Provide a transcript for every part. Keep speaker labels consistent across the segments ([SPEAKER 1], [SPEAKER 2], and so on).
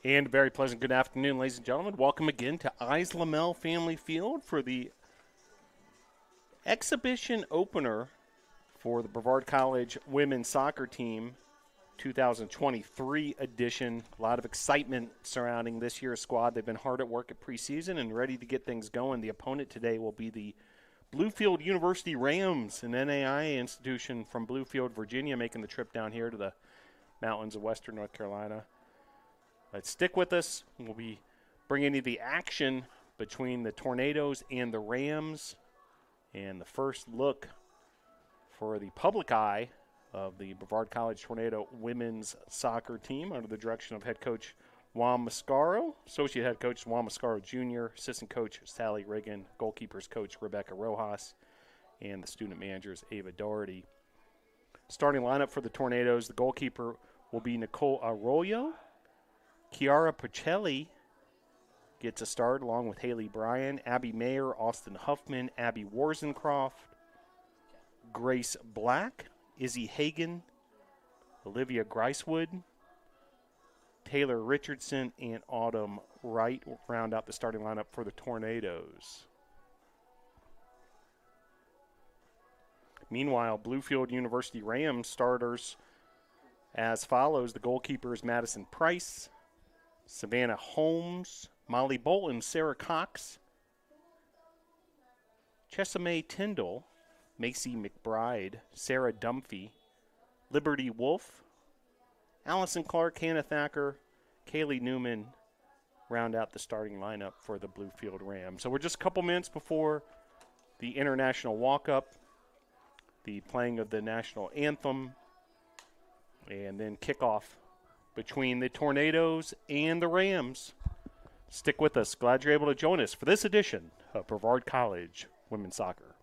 [SPEAKER 1] And a very pleasant good afternoon, ladies and gentlemen. Welcome again to Lamel Family Field for the exhibition opener for the Brevard College women's soccer team 2023 edition. A lot of excitement surrounding this year's squad. They've been hard at work at preseason and ready to get things going. The opponent today will be the Bluefield University Rams, an NAIA institution from Bluefield, Virginia, making the trip down here to the mountains of western North Carolina. Let's stick with us. We'll be bringing you the action between the Tornadoes and the Rams, and the first look for the public eye of the Brevard College Tornado women's soccer team under the direction of head coach Juan Mascaro, associate head coach Juan Mascaro Jr., assistant coach Sally Riggin, goalkeepers coach Rebecca Rojas, and the student managers Ava Doherty. Starting lineup for the Tornadoes, the goalkeeper will be Nicole Arroyo. Chiara Pacelli gets a start along with Haley Bryan, Abby Mayer, Austin Huffman, Abby Warzencroft, Grace Black, Izzy Hagan, Olivia Gricewood, Taylor Richardson, and Autumn Wright will round out the starting lineup for the Tornadoes. Meanwhile, Bluefield University Rams starters as follows. The goalkeeper is Madison Price, Savannah Holmes, Molly Bolton, Sarah Cox, Chesame Tyndall, Macy McBride, Sarah Dumphy, Liberty Wolf, Allison Clark, Hannah Thacker, Kaylee Newman round out the starting lineup for the Bluefield Rams. So we're just a couple minutes before the international walk-up, the playing of the national anthem, and then kickoff between the Tornadoes and the Rams. Stick with us. Glad you're able to join us for this edition of Brevard College Women's Soccer.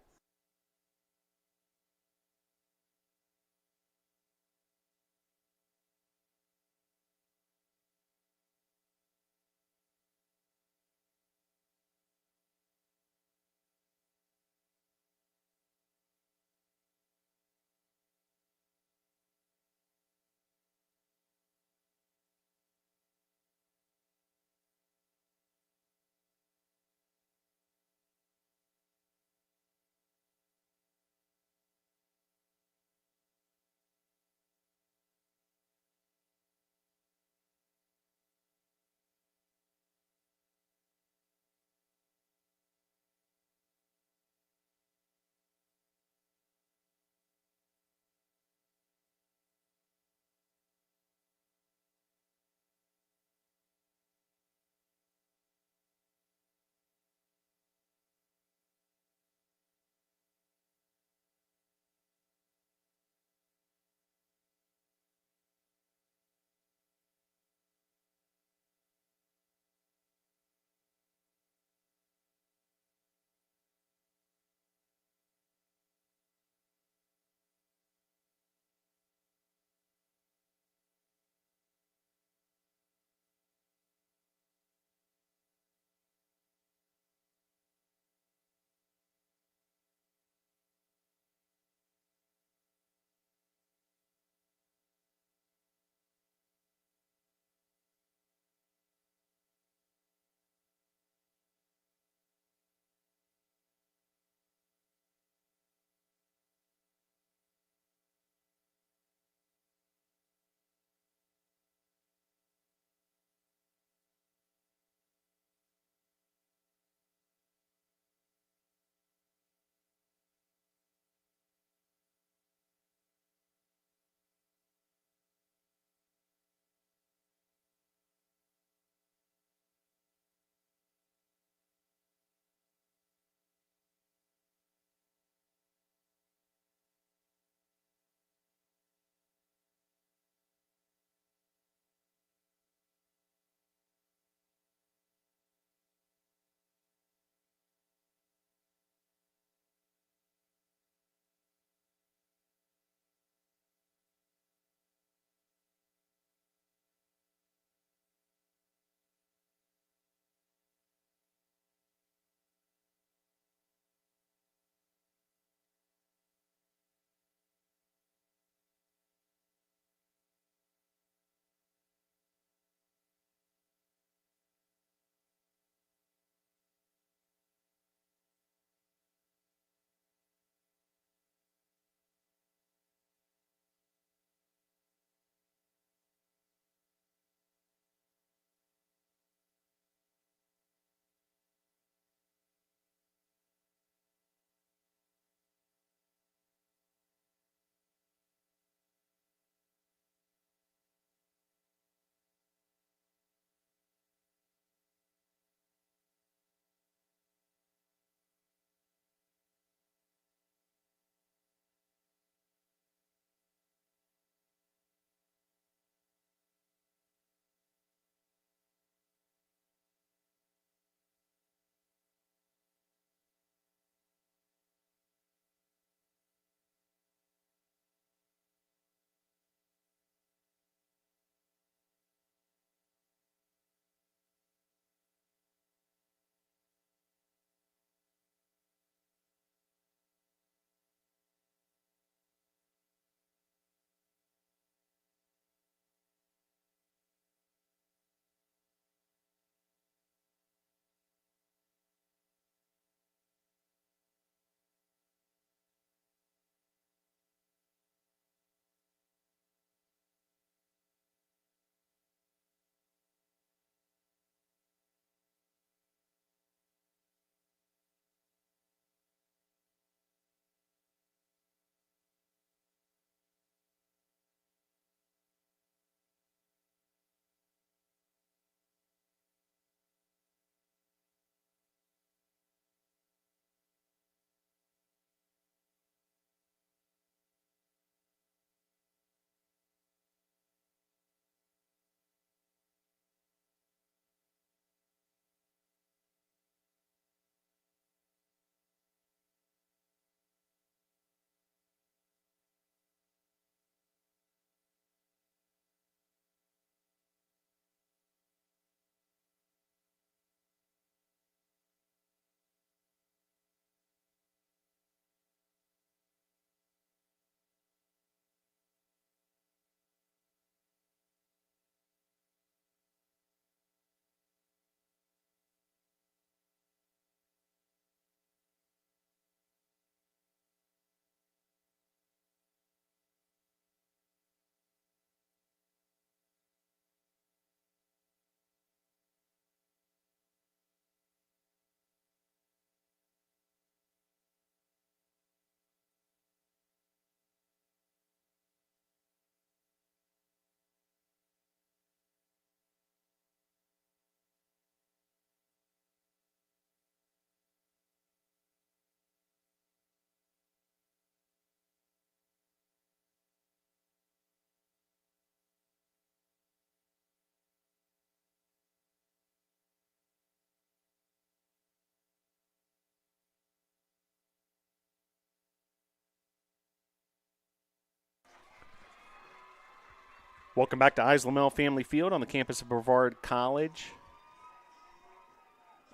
[SPEAKER 1] Welcome back to Islamel Family Field on the campus of Brevard College.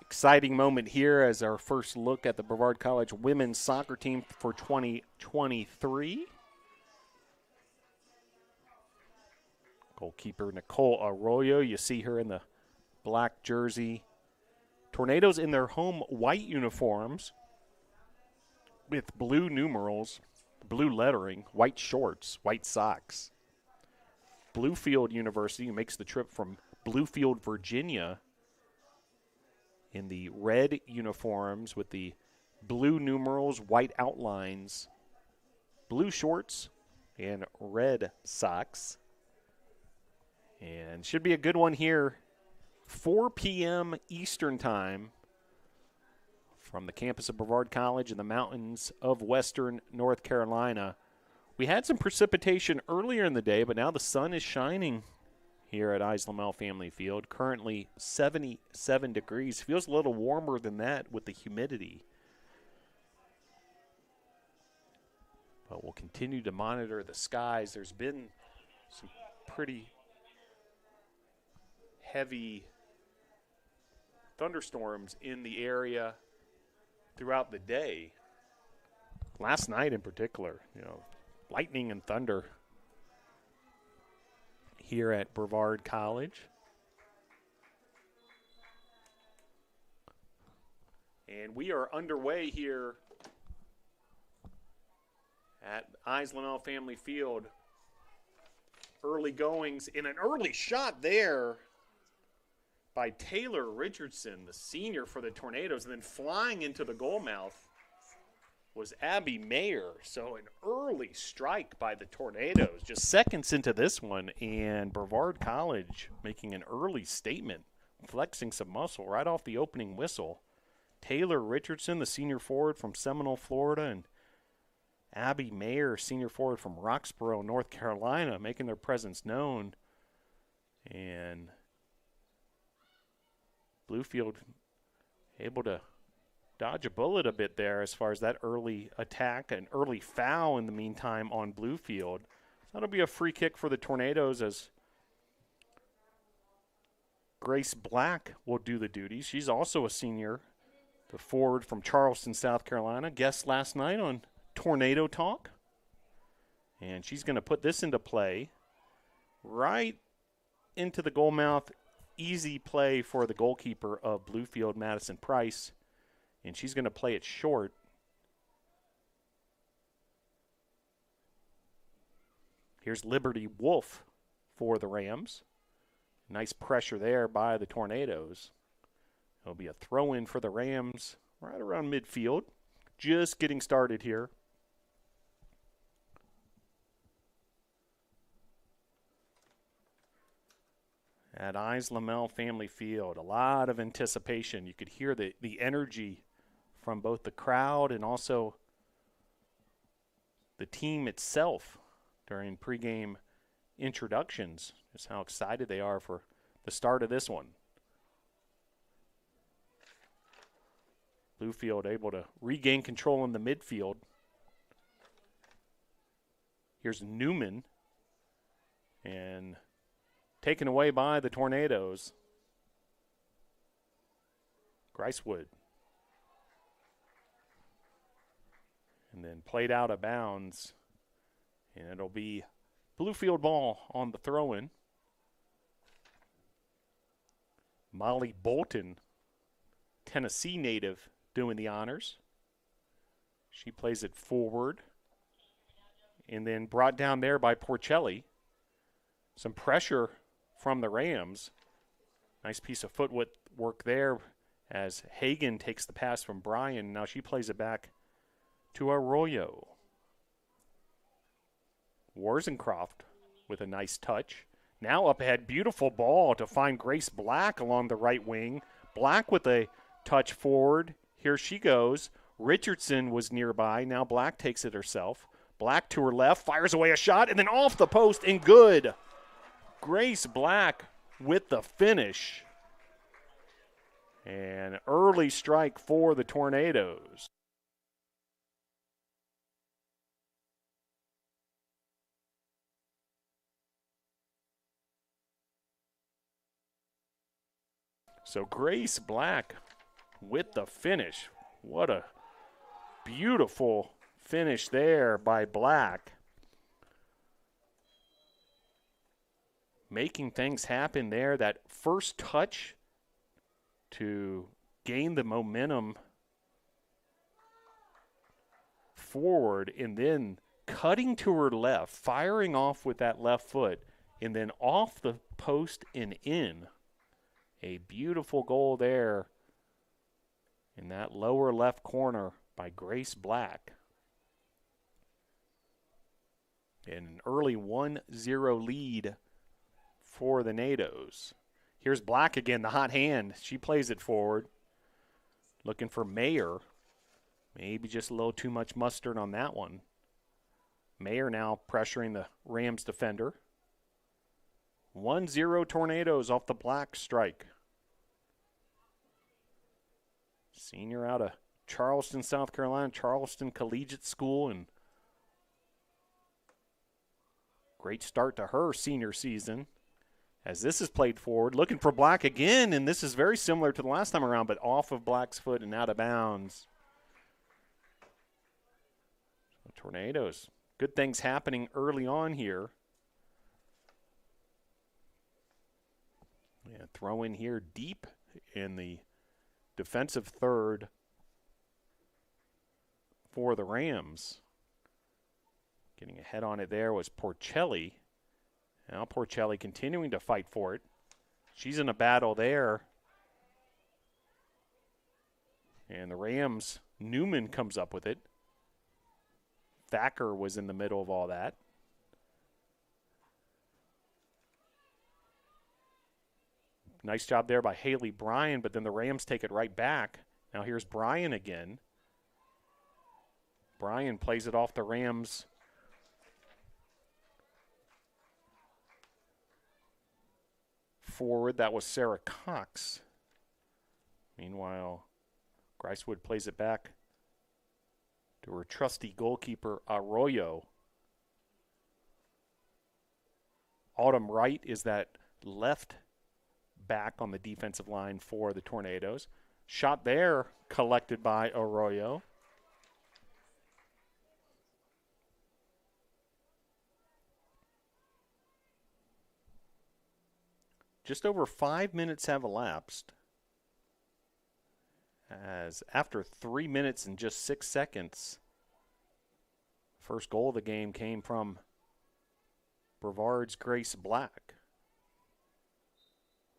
[SPEAKER 1] Exciting moment here as our first look at the Brevard College women's soccer team for 2023. Goalkeeper Nicole Arroyo, you see her in the black jersey. Tornadoes in their home white uniforms with blue numerals, blue lettering, white shorts, white socks. Bluefield University makes the trip from Bluefield, Virginia in the red uniforms with the blue numerals, white outlines, blue shorts, and red socks. And should be a good one here. 4 p.m. Eastern Time from the campus of Brevard College in the mountains of western North Carolina. We had some precipitation earlier in the day, but now the sun is shining here at Islamel Family Field. Currently 77 degrees. Feels a little warmer than that with the humidity. But we'll continue to monitor the skies. There's been some pretty heavy thunderstorms in the area throughout the day. Last night in particular, lightning and thunder here at Brevard College. And we are underway here at Islamel Family Field. Early goings in an early shot there by Taylor Richardson, the senior for the Tornadoes, and then flying into the goal mouth was Abby Mayer. So an early strike by the Tornadoes, just seconds into this one, and Brevard College making an early statement, flexing some muscle right off the opening whistle. Taylor Richardson, the senior forward from Seminole, Florida, and Abby Mayer, senior forward from Roxborough, North Carolina, making their presence known. And Bluefield able to dodge a bullet a bit there as far as that early attack, an early foul in the meantime on Bluefield. That'll be a free kick for the Tornadoes as Grace Black will do the duties. She's also a senior, the forward from Charleston, South Carolina, guest last night on Tornado Talk. And she's going to put this into play right into the goal mouth. Easy play for the goalkeeper of Bluefield, Madison Price. And she's going to play it short. Here's Liberty Wolf for the Rams. Nice pressure there by the Tornadoes. It'll be a throw-in for the Rams right around midfield. Just getting started here. At Islamel Family Field, a lot of anticipation. You could hear the energy from both the crowd and also the team itself during pregame introductions. Just how excited they are for the start of this one. Bluefield able to regain control in the midfield. Here's Newman. And taken away by the Tornadoes. Gricewood. And then played out of bounds. And it'll be Bluefield ball on the throw-in. Molly Bolton, Tennessee native, doing the honors. She plays it forward. And then brought down there by Porcelli. Some pressure from the Rams. Nice piece of footwork there as Hagan takes the pass from Bryan. Now she plays it back to Arroyo. Warzencroft with a nice touch. Now up ahead, beautiful ball to find Grace Black along the right wing. Black with a touch forward. Here she goes. Richardson was nearby. Now Black takes it herself. Black to her left, fires away a shot, and then off the post and good. Grace Black with the finish. And early strike for the Tornadoes. So Grace Black with the finish. What a beautiful finish there by Black. Making things happen there. That first touch to gain the momentum forward and then cutting to her left, firing off with that left foot, and then off the post and in. A beautiful goal there in that lower left corner by Grace Black. And an early 1-0 lead for the NATOs. Here's Black again, the hot hand. She plays it forward. Looking for Mayer. Maybe just a little too much mustard on that one. Mayer now pressuring the Rams defender. 1-0 Tornadoes off the Black strike. Senior out of Charleston, South Carolina, Charleston Collegiate School, and great start to her senior season. As this is played forward, looking for Black again, and this is very similar to the last time around, but off of Black's foot and out of bounds. So Tornadoes, good things happening early on here. Yeah, throw in here deep in the defensive third for the Rams. Getting ahead on it there was Porcelli. Now Porcelli continuing to fight for it. She's in a battle there. And the Rams, Newman comes up with it. Thacker was in the middle of all that. Nice job there by Haley Bryan, but then the Rams take it right back. Now here's Bryan again. Bryan plays it off the Rams. Forward, that was Sarah Cox. Meanwhile, Gricewood plays it back to her trusty goalkeeper, Arroyo. Autumn Wright is that left back on the defensive line for the Tornadoes. Shot there collected by Arroyo. Just over 5 minutes have elapsed. As after 3 minutes and just 6 seconds, first goal of the game came from Brevard's Grace Black.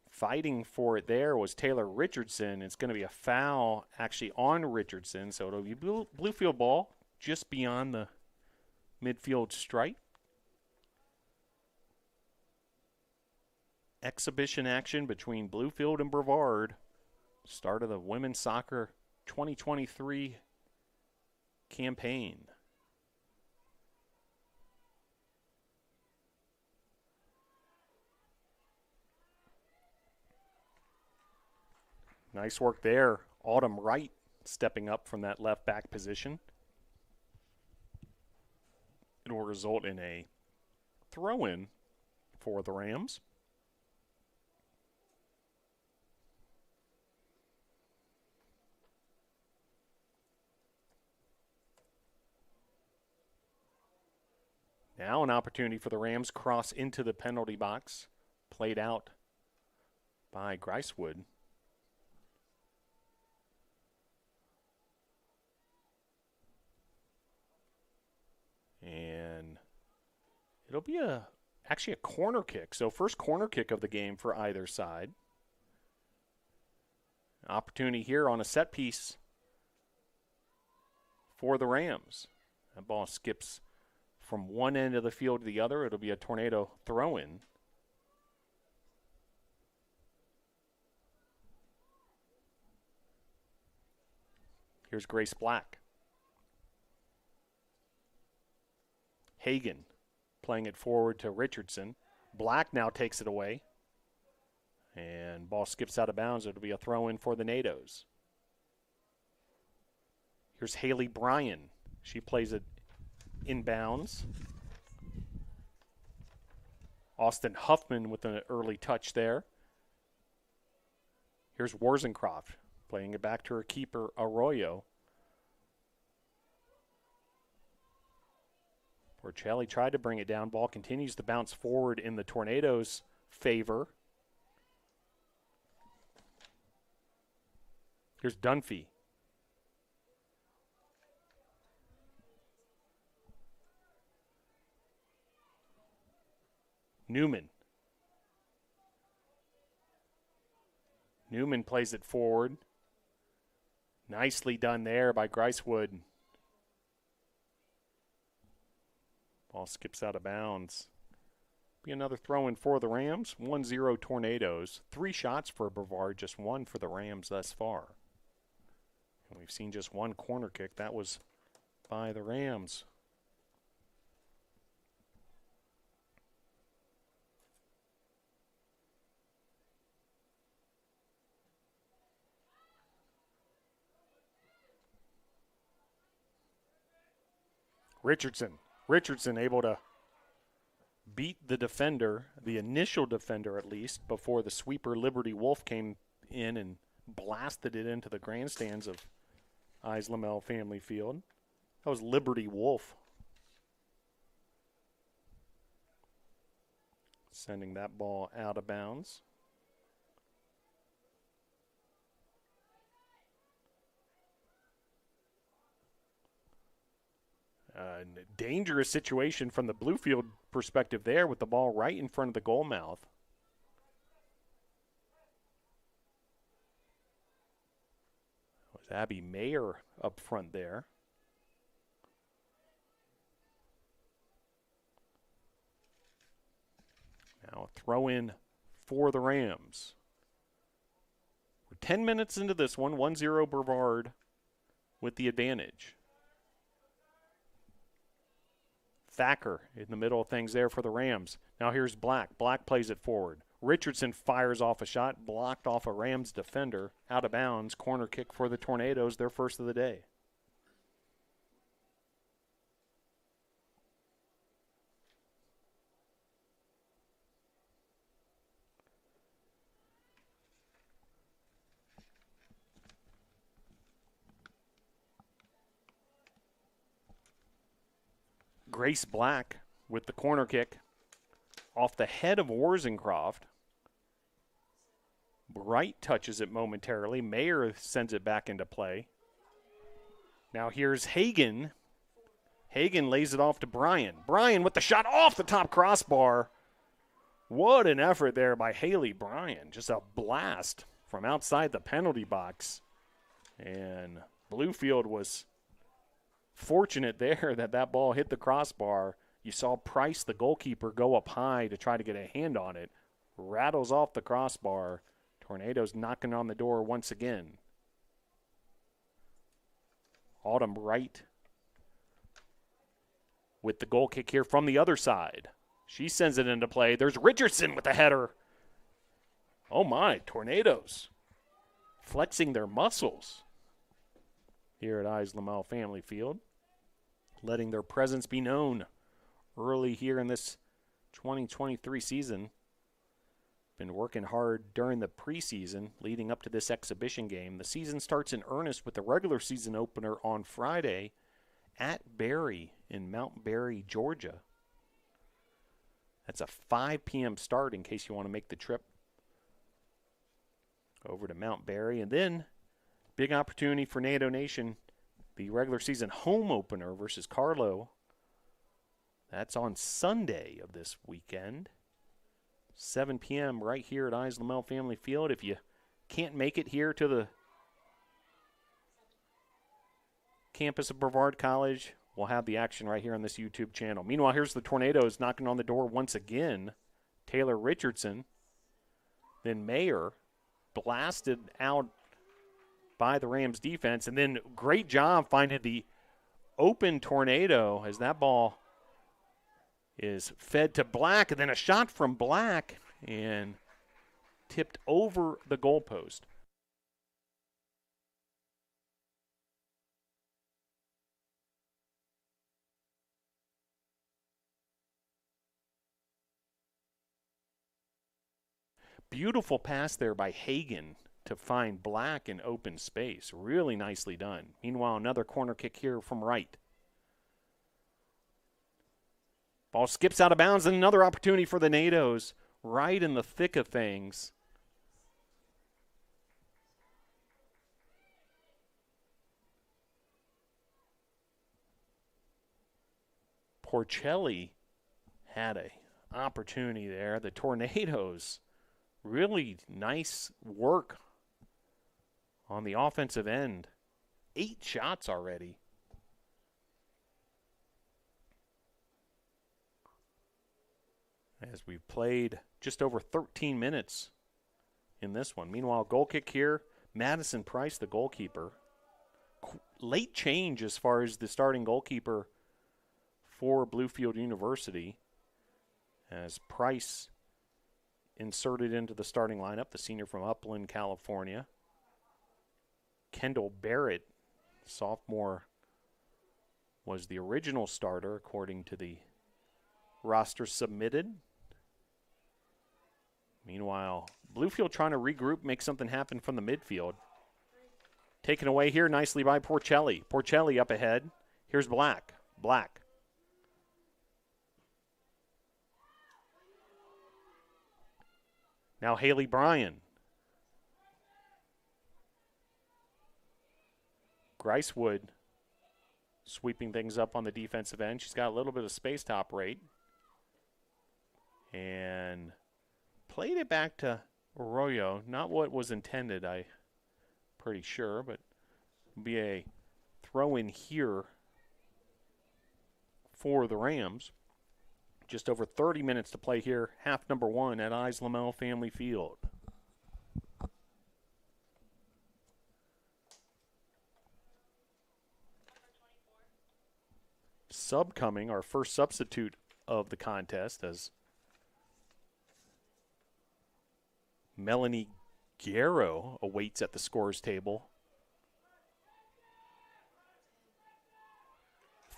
[SPEAKER 1] Fighting for it there was Taylor Richardson. It's going to be a foul actually on Richardson, so it'll be Bluefield ball just beyond the midfield stripe. Exhibition action between Bluefield and Brevard. Start of the women's soccer 2023 campaign. Nice work there. Autumn Wright stepping up from that left back position. It will result in a throw-in for the Rams. Now an opportunity for the Rams cross into the penalty box. Played out by Gricewood. And it'll be actually a corner kick. So first corner kick of the game for either side. Opportunity here on a set piece for the Rams. That ball skips from one end of the field to the other. It'll be a Tornado throw-in. Here's Grace Black. Hagan playing it forward to Richardson. Black now takes it away. And ball skips out of bounds. It'll be a throw-in for the NATOs. Here's Haley Bryan. She plays it inbounds. Austin Huffman with an early touch there. Here's Warzencroft playing it back to her keeper, Arroyo. Porcelli tried to bring it down. Ball continues to bounce forward in the Tornadoes' favor. Here's Dunphy. Newman. Newman plays it forward. Nicely done there by Gricewood. Ball skips out of bounds. Be another throw-in for the Rams. 1-0 Tornadoes. 3 shots for Brevard, just 1 for the Rams thus far. And we've seen just 1 corner kick. That was by the Rams. Richardson able to beat the defender, the initial defender at least, before the sweeper Liberty Wolf came in and blasted it into the grandstands of Islamel Family Field. That was Liberty Wolf sending that ball out of bounds. Dangerous situation from the Bluefield perspective there with the ball right in front of the goal mouth. It was Abby Mayer up front there. Now a throw in for the Rams. We're 10 minutes into this one, 1-0 Brevard with the advantage. Thacker in the middle of things there for the Rams. Now here's Black. Black plays it forward. Richardson fires off a shot, blocked off a Rams defender, out of bounds. Corner kick for the Tornadoes, their first of the day. Grace Black with the corner kick off the head of Warzencroft. Bright touches it momentarily. Mayer sends it back into play. Now here's Hagan. Hagan lays it off to Bryan. Bryan with the shot off the top crossbar. What an effort there by Haley Bryan. Just a blast from outside the penalty box. And Bluefield was fortunate there that ball hit the crossbar. You saw Price, the goalkeeper, go up high to try to get a hand on it. Rattles off the crossbar. Tornadoes knocking on the door once again. Autumn Wright with the goal kick here from the other side. She sends it into play. There's Richardson with the header. Oh my, Tornadoes flexing their muscles here at Islamel Family Field, letting their presence be known early here in this 2023 season. Been working hard during the preseason leading up to this exhibition game. The season starts in earnest with the regular season opener on Friday at Berry in Mount Berry, Georgia. That's a 5 p.m. start in case you want to make the trip over to Mount Berry. And then big opportunity for NATO Nation, the regular season home opener versus Carlo. That's on Sunday of this weekend, 7 p.m. right here at Islamel Family Field. If you can't make it here to the campus of Brevard College, we'll have the action right here on this YouTube channel. Meanwhile, here's the Tornadoes knocking on the door once again. Taylor Richardson, then Mayer, blasted out by the Rams defense, and then great job finding the open Tornado as that ball is fed to Black, and then a shot from Black and tipped over the goalpost. Beautiful pass there by Hagan to find Black in open space. Really nicely done. Meanwhile, another corner kick here from Wright. Ball skips out of bounds, and another opportunity for the NATOs right in the thick of things. Porcelli had an opportunity there. The Tornadoes, really nice work on the offensive end. 8 shots already. As we've played just over 13 minutes in this one. Meanwhile, goal kick here. Madison Price, the goalkeeper. Late change as far as the starting goalkeeper for Bluefield University, as Price inserted into the starting lineup, the senior from Upland, California. Kendall Barrett, sophomore, was the original starter according to the roster submitted. Meanwhile, Bluefield trying to regroup, make something happen from the midfield. Taken away here nicely by Porcelli. Porcelli up ahead. Here's Black. Black. Now Haley Bryan. Gricewood sweeping things up on the defensive end. She's got a little bit of space to operate. And played it back to Arroyo. Not what was intended, I'm pretty sure, but it'll be a throw in here for the Rams. Just over 30 minutes to play here, half number 1 at Eyes Lamel Family Field. Sub coming, our first substitute of the contest, as Melanie Guerrero awaits at the scorer's table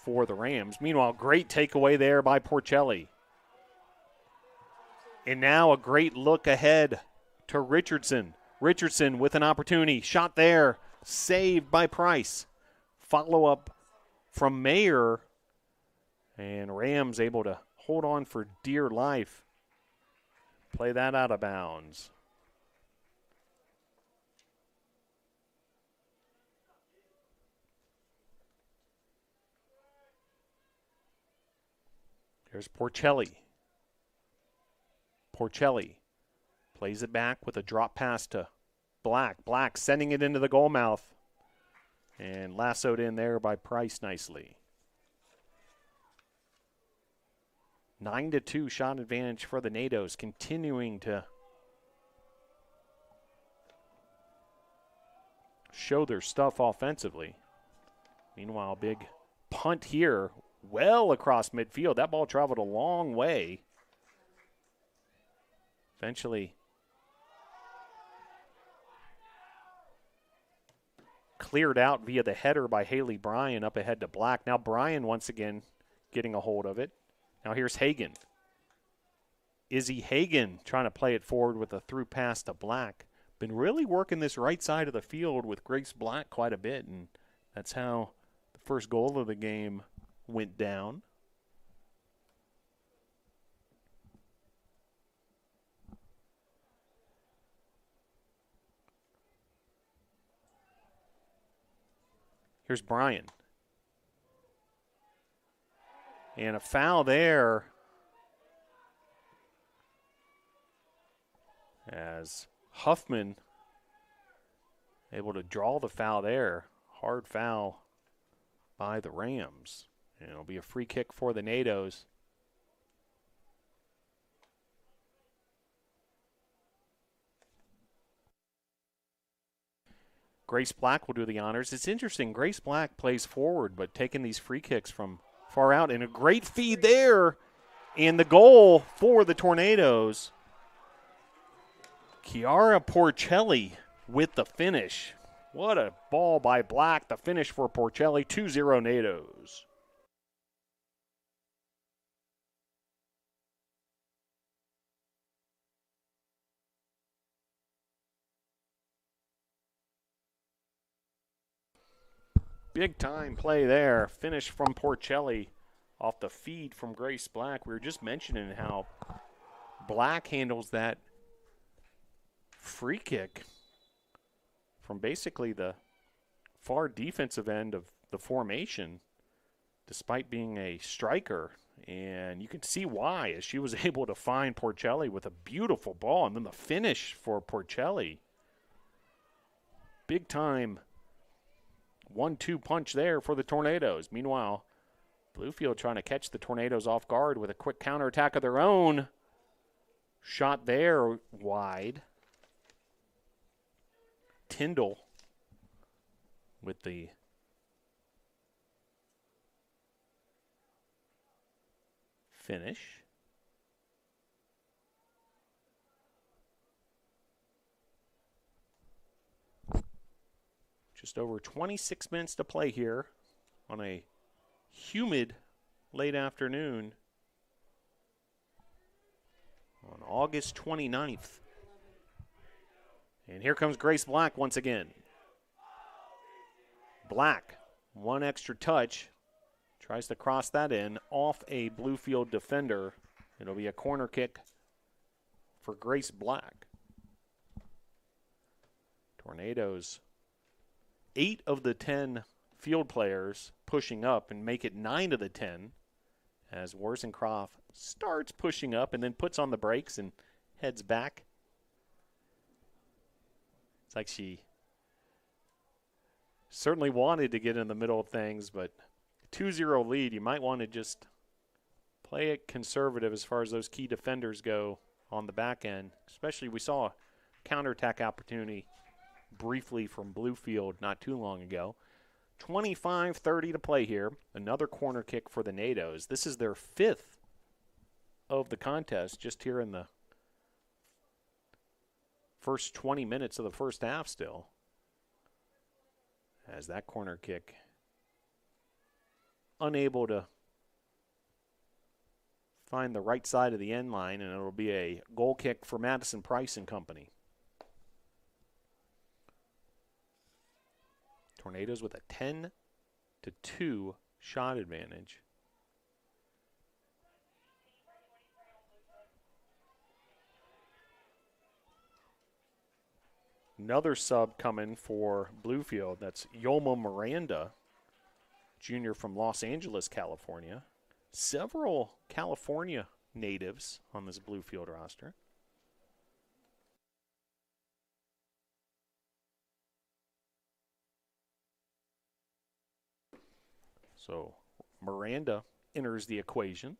[SPEAKER 1] for the Rams. Meanwhile, great takeaway there by Porcelli. And now a great look ahead to Richardson. Richardson with an opportunity. Shot there. Saved by Price. Follow-up from Mayer. And Rams able to hold on for dear life. Play that out of bounds. There's Porcelli. Porcelli plays it back with a drop pass to Black. Black sending it into the goal mouth. And lassoed in there by Price nicely. 9-2 shot advantage for the NATOs, continuing to show their stuff offensively. Meanwhile, big punt here, well across midfield. That ball traveled a long way. Eventually cleared out via the header by Haley Bryan up ahead to Black. Now Bryan once again getting a hold of it. Now here's Hagan. Izzy Hagan trying to play it forward with a through pass to Black. Been really working this right side of the field with Grace Black quite a bit, and that's how the first goal of the game went down. Here's Bryan. And a foul there as Huffman able to draw the foul there. Hard foul by the Rams. And it'll be a free kick for the NATOs. Grace Black will do the honors. It's interesting, Grace Black plays forward, but taking these free kicks from far out, and a great feed there, and the goal for the Tornadoes. Chiara Porcelli with the finish. What a ball by Black. The finish for Porcelli, 2-0 NATOs. Big time play there. Finish from Porcelli off the feed from Grace Black. We were just mentioning how Black handles that free kick from basically the far defensive end of the formation, despite being a striker. And you can see why, as she was able to find Porcelli with a beautiful ball, and then the finish for Porcelli. Big time 1-2 punch there for the Tornadoes. Meanwhile, Bluefield trying to catch the Tornadoes off guard with a quick counterattack of their own. Shot there wide. Tyndall with the finish. Just over 26 minutes to play here on a humid late afternoon on August 29th. And here comes Grace Black once again. Black, one extra touch, tries to cross that in off a Bluefield defender. It'll be a corner kick for Grace Black. Tornadoes, 8 of the 10 field players pushing up and make it 9 of the 10 as Worzencroft starts pushing up and then puts on the brakes and heads back. It's like she certainly wanted to get in the middle of things, but 2-0 lead, you might want to just play it conservative as far as those key defenders go on the back end. Especially we saw a counterattack opportunity briefly from Bluefield not too long ago. 25-30 to play here. Another corner kick for the Nados. This is their 5th of the contest just here in the first 20 minutes of the first half still. As that corner kick unable to find the right side of the end line, and it'll be a goal kick for Madison Price and company. Tornadoes with a 10-2 shot advantage. Another sub coming for Bluefield. That's Yolma Miranda, junior from Los Angeles, California. Several California natives on this Bluefield roster. So Miranda enters the equation.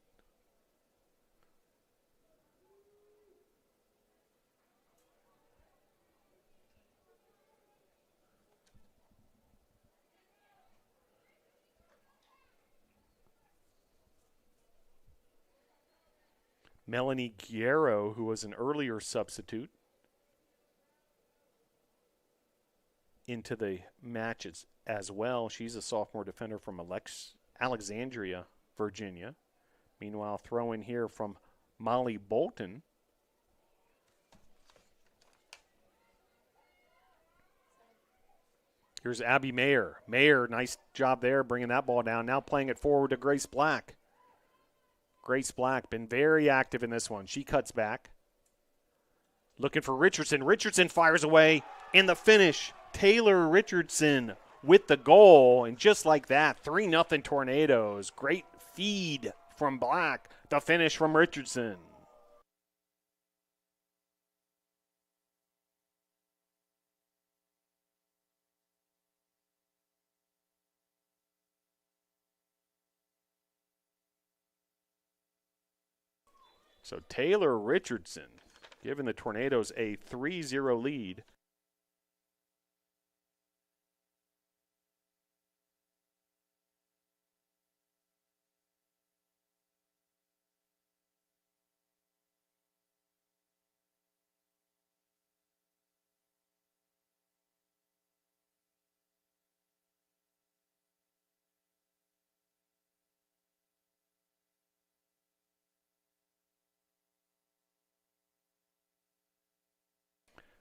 [SPEAKER 1] Melanie Guerrero, who was an earlier substitute, into the matches as well. She's a sophomore defender from Alexandria, Virginia. Meanwhile, throw in here from Molly Bolton. Here's Abby Mayer. Mayer, nice job there, bringing that ball down. Now playing it forward to Grace Black. Grace Black, been very active in this one. She cuts back. Looking for Richardson. Richardson fires away. And the finish, Taylor Richardson with the goal. And just like that, 3-0 Tornadoes. Great feed from Black. The finish from Richardson. So Taylor Richardson giving the Tornadoes a 3-0 lead.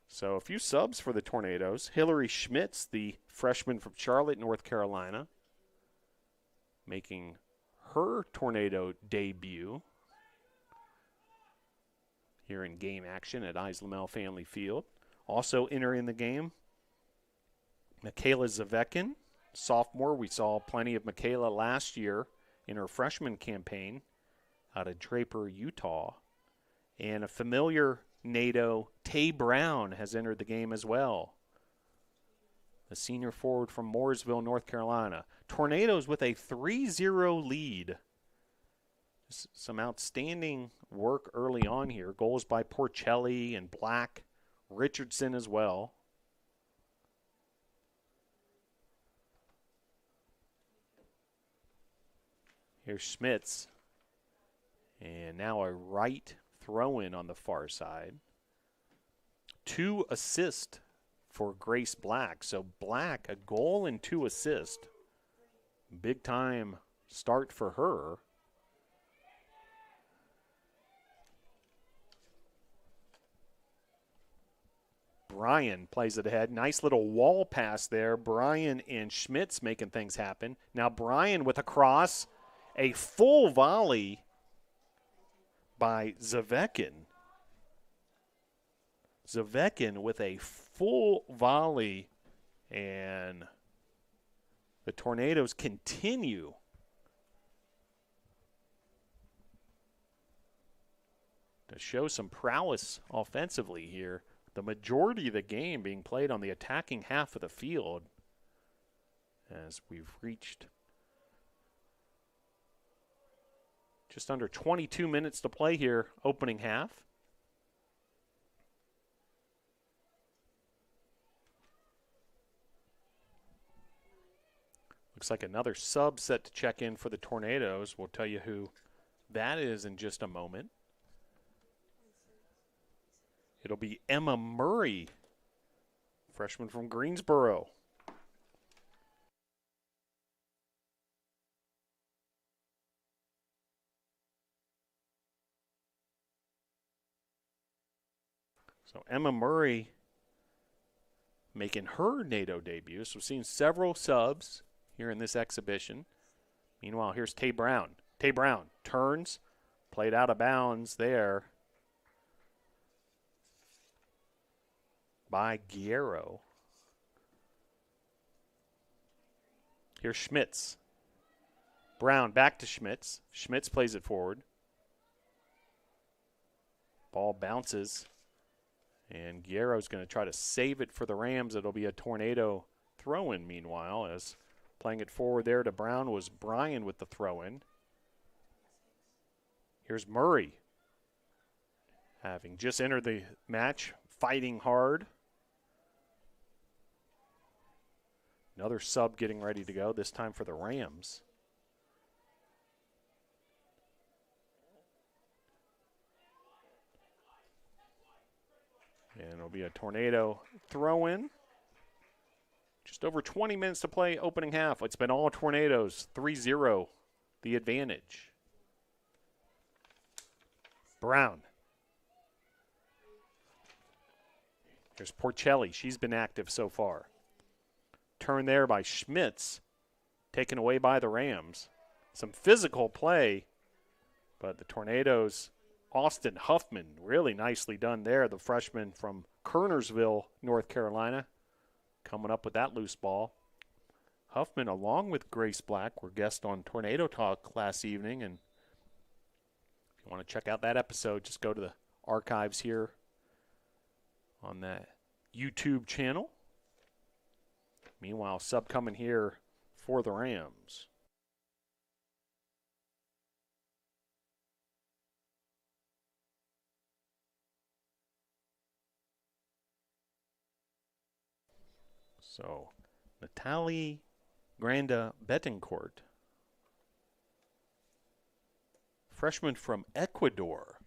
[SPEAKER 1] So a few subs for the Tornadoes. Hillary Schmitz, the freshman from Charlotte, North Carolina, making her Tornado debut here in game action at Islamel Family Field. Also entering the game, Michaela Zavekin, sophomore. We saw plenty of Michaela last year in her freshman campaign out of Draper, Utah. And a familiar NATO, Tay Brown, has entered the game as well. The senior forward from Mooresville, North Carolina. Tornadoes with a 3-0 lead. Some outstanding work early on here. Goals by Porcelli and Black, Richardson as well. Here's Schmitz. And now a right throw-in on the far side. 2 assists for Grace Black. So Black, a goal and 2 assists. Big time start for her. Bryan plays it ahead. Nice little wall pass there. Bryan and Schmitz making things happen. Now Bryan with a cross. A full volley by Zavekin. Zavekin with a full volley, and the Tornadoes continue to show some prowess offensively here. The majority of the game being played on the attacking half of the field as we've reached just under 22 minutes to play here, opening half. Looks like another sub set to check in for the Tornadoes. We'll tell you who that is in just a moment. It'll be Emma Murray, freshman from Greensboro. So Emma Murray making her NATO debut. So we've seen several subs here in this exhibition. Meanwhile, here's Tay Brown. Tay Brown turns, played out of bounds there by Guerrero. Here's Schmitz. Brown back to Schmitz. Schmitz plays it forward. Ball bounces. And Guerrero's going to try to save it for the Rams. It'll be a Tornado throw-in meanwhile, as playing it forward there to Brown was Bryan with the throw-in. Here's Murray, having just entered the match, fighting hard. Another sub getting ready to go, this time for the Rams. And it'll be a Tornado throw-in. Just over 20 minutes to play opening half. It's been all Tornadoes, 3-0, the advantage. Brown. Here's Porcelli. She's been active so far. Turn there by Schmitz, taken away by the Rams. Some physical play, but the Tornadoes, Austin Huffman, really nicely done there, the freshman from Kernersville, North Carolina, coming up with that loose ball. Huffman, along with Grace Black, were guests on Tornado Talk last evening, and if you want to check out that episode, just go to the archives here on that YouTube channel. Meanwhile, sub coming here for the Rams. So, Natalie Granda Betancourt, freshman from Ecuador.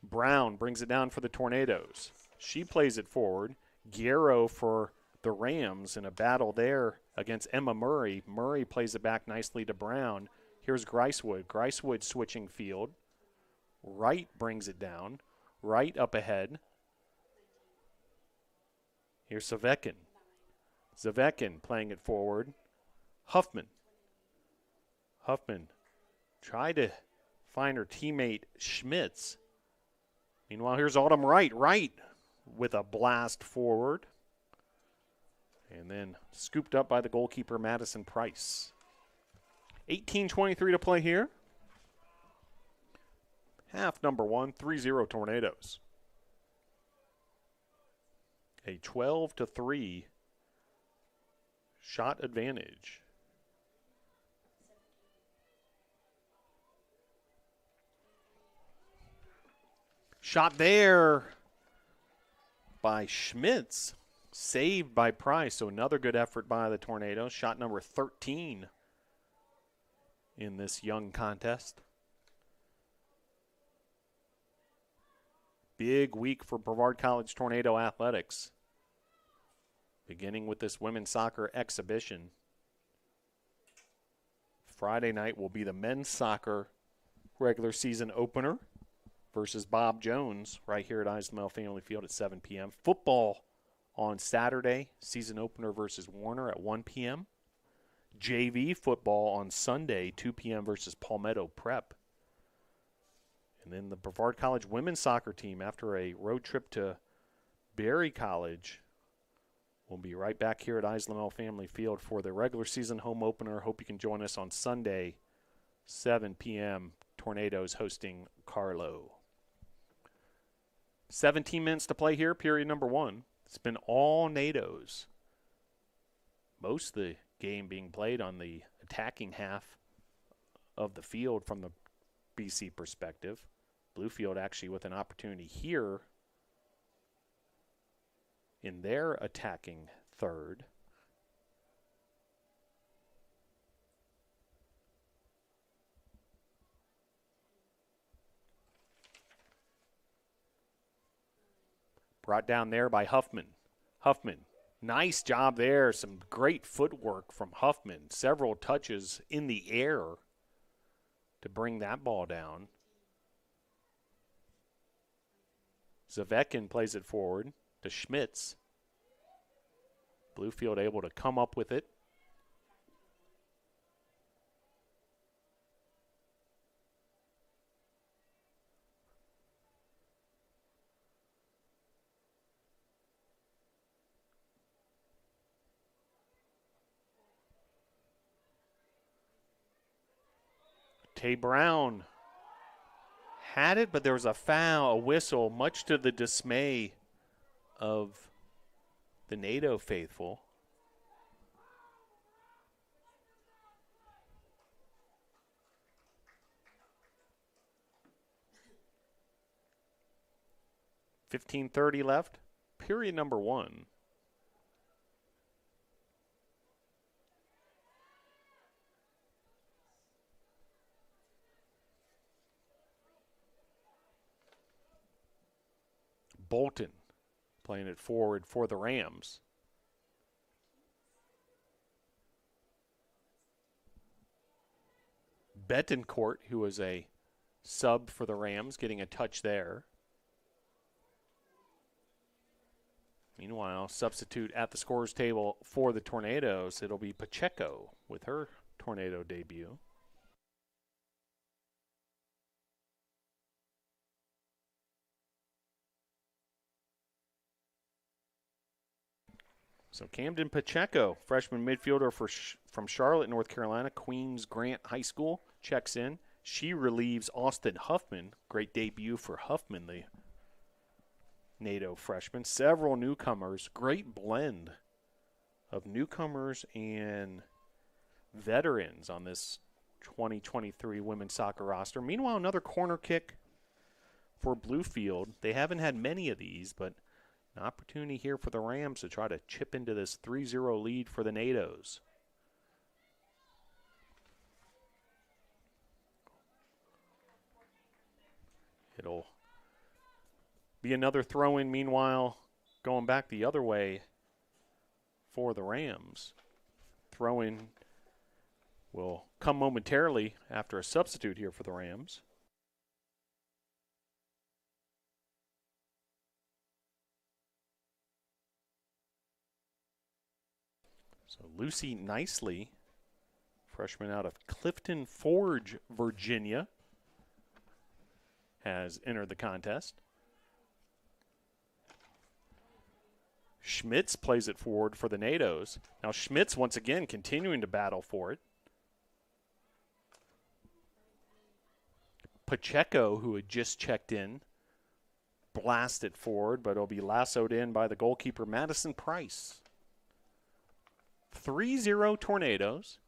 [SPEAKER 1] Brown brings it down for the Tornadoes. She plays it forward. Guerrero for the Rams in a battle there against Emma Murray. Murray plays it back nicely to Brown. Here's Gricewood. Gricewood switching field. Wright brings it down. right up ahead. Here's Zavekin. Zavekin playing it forward. Huffman tried to find her teammate Schmitz. Meanwhile, here's Autumn Wright with a blast forward. And then scooped up by the goalkeeper, Madison Price. 18:23 to play here. Half number one, 3-0 Tornadoes. A 12-3 shot advantage. Shot there by Schmitz. Saved by Price. So another good effort by the Tornadoes. Shot number 13 in this young contest. Big week for Brevard College Tornado Athletics. Beginning with this women's soccer exhibition. Friday night will be the men's soccer regular season opener versus Bob Jones right here at Islamel Family Field at 7 p.m. Football on Saturday, season opener versus Warner at 1 p.m. JV football on Sunday, 2 p.m. versus Palmetto Prep. And then the Brevard College women's soccer team, after a road trip to Berry College, will be right back here at Islamel Family Field for the regular season home opener. Hope you can join us on Sunday, 7 p.m. Tornadoes hosting Carlo. 17 minutes to play here, period number one. It's been all NATOs. Most of the game being played on the attacking half of the field from the BC perspective. Bluefield actually with an opportunity here in their attacking third. Brought down there by Huffman. Nice job there. Some great footwork from Huffman. Several touches in the air to bring that ball down. Zavekin plays it forward to Schmitz. Bluefield able to come up with it. Tay Brown had it, but there was a foul, a whistle, much to the dismay of the NATO faithful. $15:30 left, period number one. Bolton playing it forward for the Rams. Betancourt, who was a sub for the Rams, getting a touch there. Meanwhile, substitute at the scorer's table for the Tornadoes. It'll be Pacheco with her Tornado debut. So Camden Pacheco, freshman midfielder from Charlotte, North Carolina, Queens Grant High School, checks in. She relieves Austin Huffman. Great debut for Huffman, the NATO freshman. Several newcomers. Great blend of newcomers and veterans on this 2023 women's soccer roster. Meanwhile, another corner kick for Bluefield. They haven't had many of these, but an opportunity here for the Rams to try to chip into this 3-0 lead for the NATOs. It'll be another throw-in, meanwhile, going back the other way for the Rams. Throw-in will come momentarily after a substitute here for the Rams. So Lucy Nicely, freshman out of Clifton Forge, Virginia, has entered the contest. Schmitz plays it forward for the NATOs. Now Schmitz once again continuing to battle for it. Pacheco, who had just checked in, blasted forward, but it'll be lassoed in by the goalkeeper, Madison Price. 3-0 Tornadoes.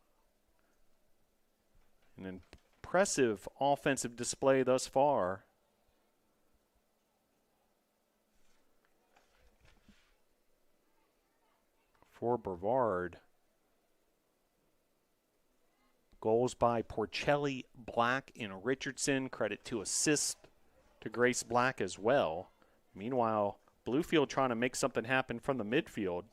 [SPEAKER 1] An impressive offensive display thus far. For Brevard. Goals by Porcelli, Black, and Richardson. Credit to assist to Grace Black as well. Meanwhile, Bluefield trying to make something happen from the midfield.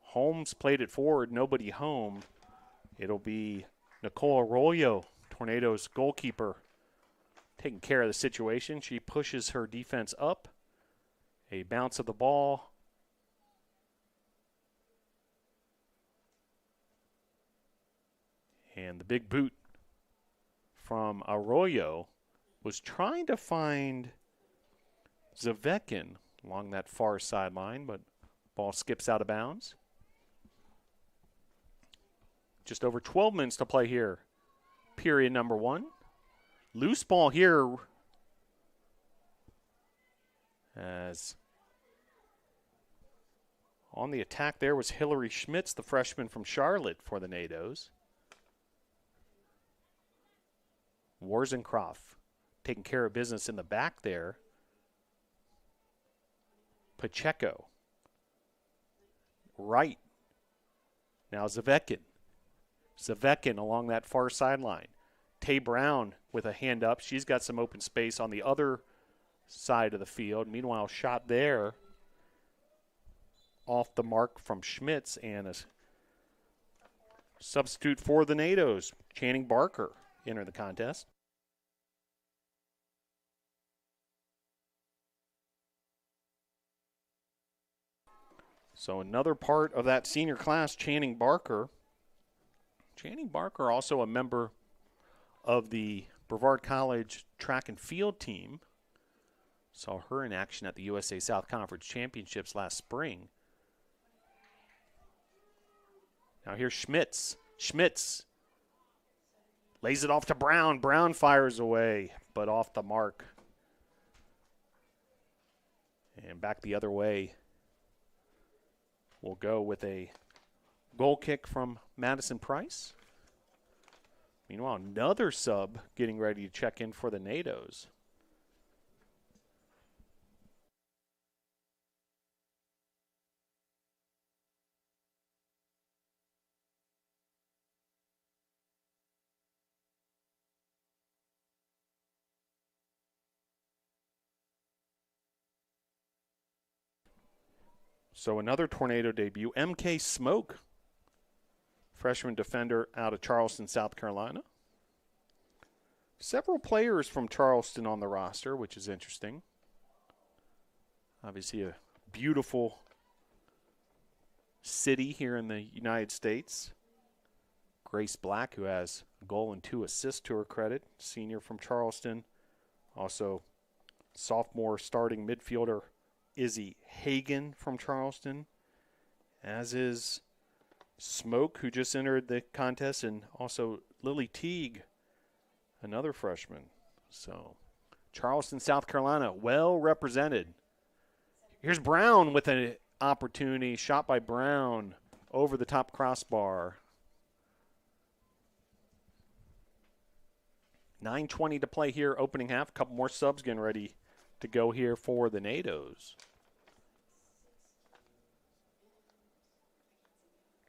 [SPEAKER 1] Holmes played it forward, nobody home. It'll be Nicole Arroyo, Tornadoes goalkeeper, taking care of the situation. She pushes her defense up. A bounce of the ball. And the big boot from Arroyo was trying to find Zavekin along that far sideline, but ball skips out of bounds. Just over 12 minutes to play here. Period number 1. Loose ball here as on the attack there was Hillary Schmitz, the freshman from Charlotte for the NATOs. Warzencroft taking care of business in the back there. Pacheco. Right. Now Zavekin. Zavekin along that far sideline. Tay Brown with a hand up. She's got some open space on the other side of the field. Meanwhile, shot there off the mark from Schmitz, and a substitute for the NATOs, Channing Barker, enter the contest. So another part of that senior class, Channing Barker. Channing Barker also a member of the Brevard College track and field team. Saw her in action at the USA South Conference Championships last spring. Now here's Schmitz. Schmitz lays it off to Brown. Brown fires away, but off the mark. And back the other way. We'll go with a goal kick from Madison Price. Meanwhile, another sub getting ready to check in for the NATOs. So another Tornado debut, MK Smoke, freshman defender out of Charleston, South Carolina. Several players from Charleston on the roster, which is interesting. Obviously a beautiful city here in the United States. Grace Black, who has a goal and 2 assists to her credit, senior from Charleston. Also sophomore starting midfielder Izzy Hagan from Charleston, as is Smoke, who just entered the contest, and also Lily Teague, another freshman. So Charleston, South Carolina, well represented. Here's Brown with an opportunity, shot by Brown over the top crossbar. 9:20 to play here, opening half. A couple more subs getting ready to go here for the NATOs.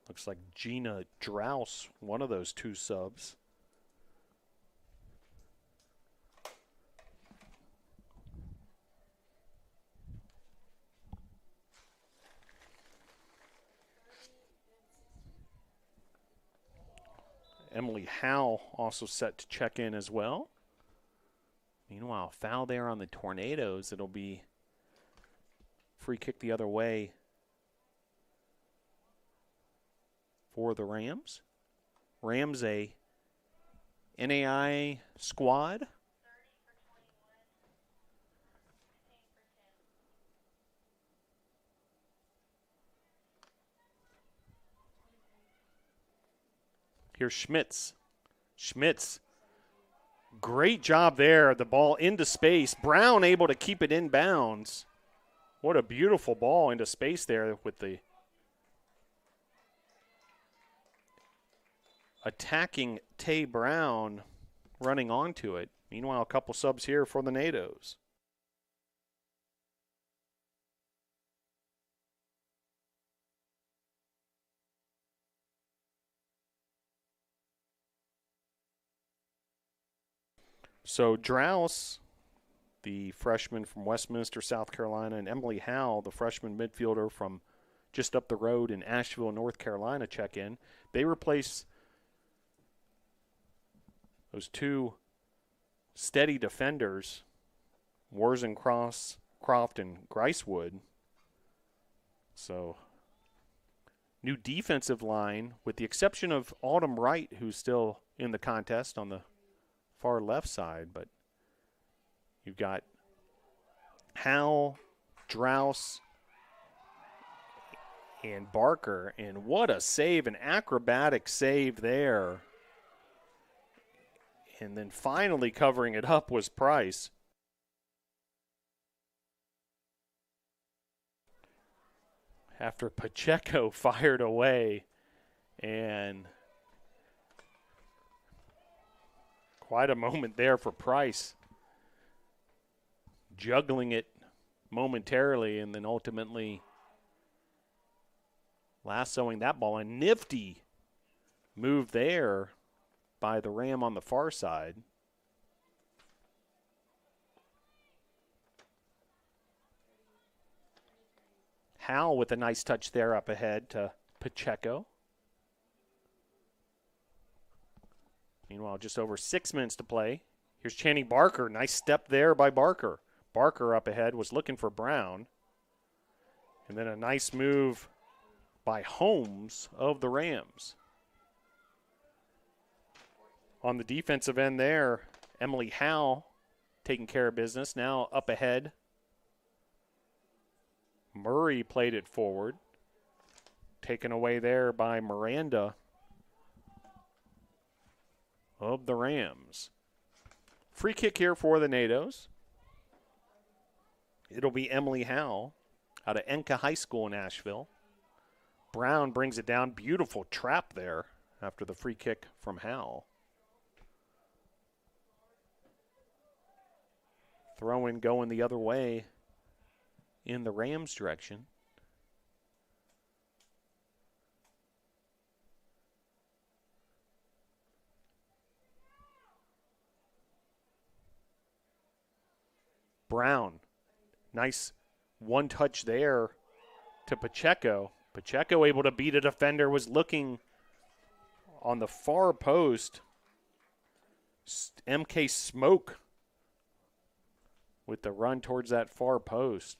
[SPEAKER 1] Looks like Gina Drouse, one of those 2 subs. Emily Howe also set to check in as well. Meanwhile, foul there on the Tornadoes. It'll be free kick the other way for the Rams. Rams a NAI squad. Here's Schmitz. Schmitz, great job there. The ball into space. Brown able to keep it in bounds. What a beautiful ball into space there with the attacking Tay Brown running onto it. Meanwhile, a couple subs here for the NATOs. So Drouse, the freshman from Westminster, South Carolina, and Emily Howell, the freshman midfielder from just up the road in Asheville, North Carolina, check in. They replace those two steady defenders, Warzencroft and Gricewood. So, new defensive line, with the exception of Autumn Wright, who's still in the contest on the far left side. But you've got Howell, Drouse, and Barker. And what a save, an acrobatic save there. And then finally covering it up was Price. After Pacheco fired away, and quite a moment there for Price. Juggling it momentarily and then ultimately lassoing that ball. A nifty move there by the Ram on the far side. Howell with a nice touch there up ahead to Pacheco. Meanwhile, just over 6 minutes to play. Here's Channing Barker. Nice step there by Barker. Barker up ahead was looking for Brown. And then a nice move by Holmes of the Rams. On the defensive end there, Emily Howell taking care of business. Now up ahead. Murray played it forward. Taken away there by Miranda of the Rams. Free kick here for the NATOs. It'll be Emily Howell out of Enka High School in Asheville. Brown brings it down. Beautiful trap there after the free kick from Howell. Throw in going the other way in the Rams' direction. Brown, nice one touch there to Pacheco. Pacheco able to beat a defender, was looking on the far post. MK Smoke with the run towards that far post.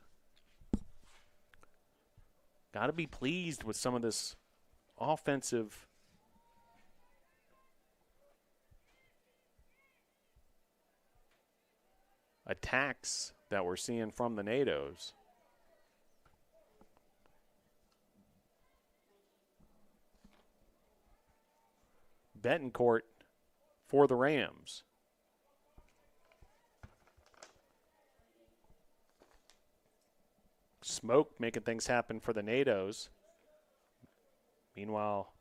[SPEAKER 1] Got to be pleased with some of this offensive attacks that we're seeing from the NATOs. Betancourt for the Rams. Smoke making things happen for the NATOs. Meanwhile,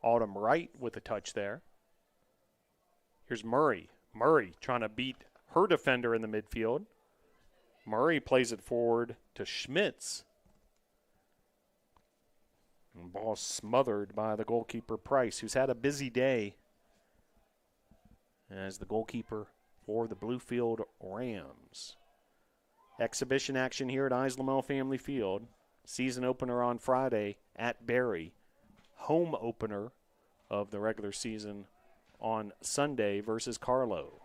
[SPEAKER 1] Autumn Wright with a touch there. Here's Murray. Murray trying to beat her defender in the midfield. Murray plays it forward to Schmitz. And ball smothered by the goalkeeper Price, who's had a busy day as the goalkeeper for the Bluefield Rams. Exhibition action here at Islamel Family Field. Season opener on Friday at Barry. Home opener of the regular season on Sunday versus Carlo.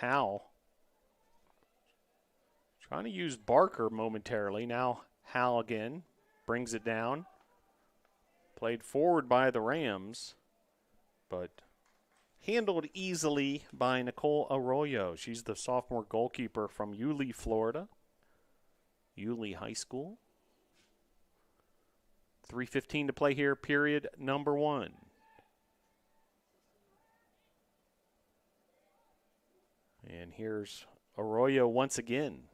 [SPEAKER 1] Howell trying to use Barker momentarily. Now Howell again brings it down. Played forward by the Rams, but handled easily by Nicole Arroyo. She's the sophomore goalkeeper from Yulee, Florida. Yulee High School. 3:15 to play here, period number 1. And here's Arroyo once again.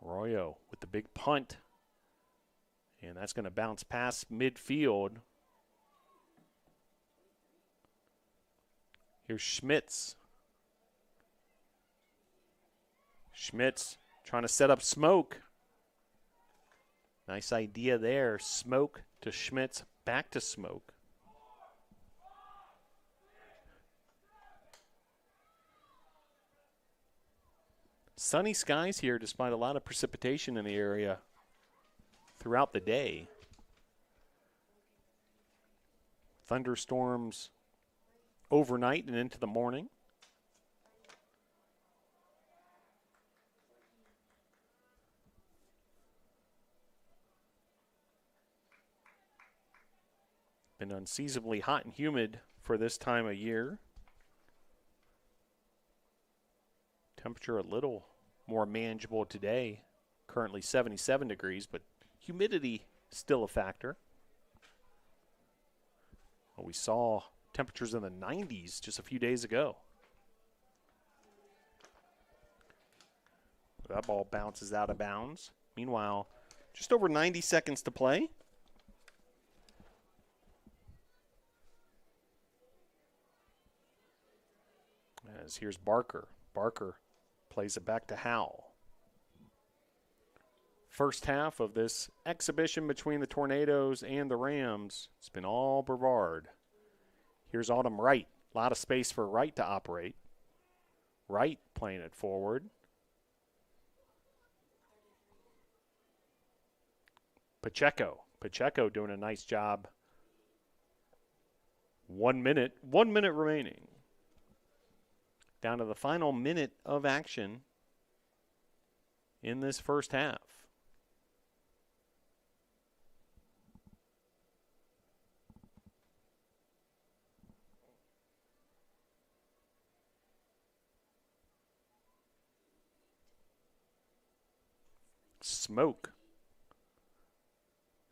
[SPEAKER 1] Arroyo with the big punt. And that's going to bounce past midfield. Here's Schmitz. Schmitz trying to set up Smoke. Nice idea there. Smoke to Schmitz, back to Smoke. Sunny skies here despite a lot of precipitation in the area throughout the day. Thunderstorms overnight and into the morning. Been unseasonably hot and humid for this time of year. Temperature a little more manageable today. Currently 77 degrees, but humidity still a factor. Well, we saw temperatures in the 90s just a few days ago. That ball bounces out of bounds. Meanwhile, just over 90 seconds to play. As here's Barker. Barker plays it back to Howell. First half of this exhibition between the Tornadoes and the Rams, it's been all Brevard. Here's Autumn Wright. A lot of space for Wright to operate. Wright playing it forward. Pacheco. Pacheco doing a nice job. 1 minute. 1 minute remaining. Down to the final minute of action in this first half. Smoke.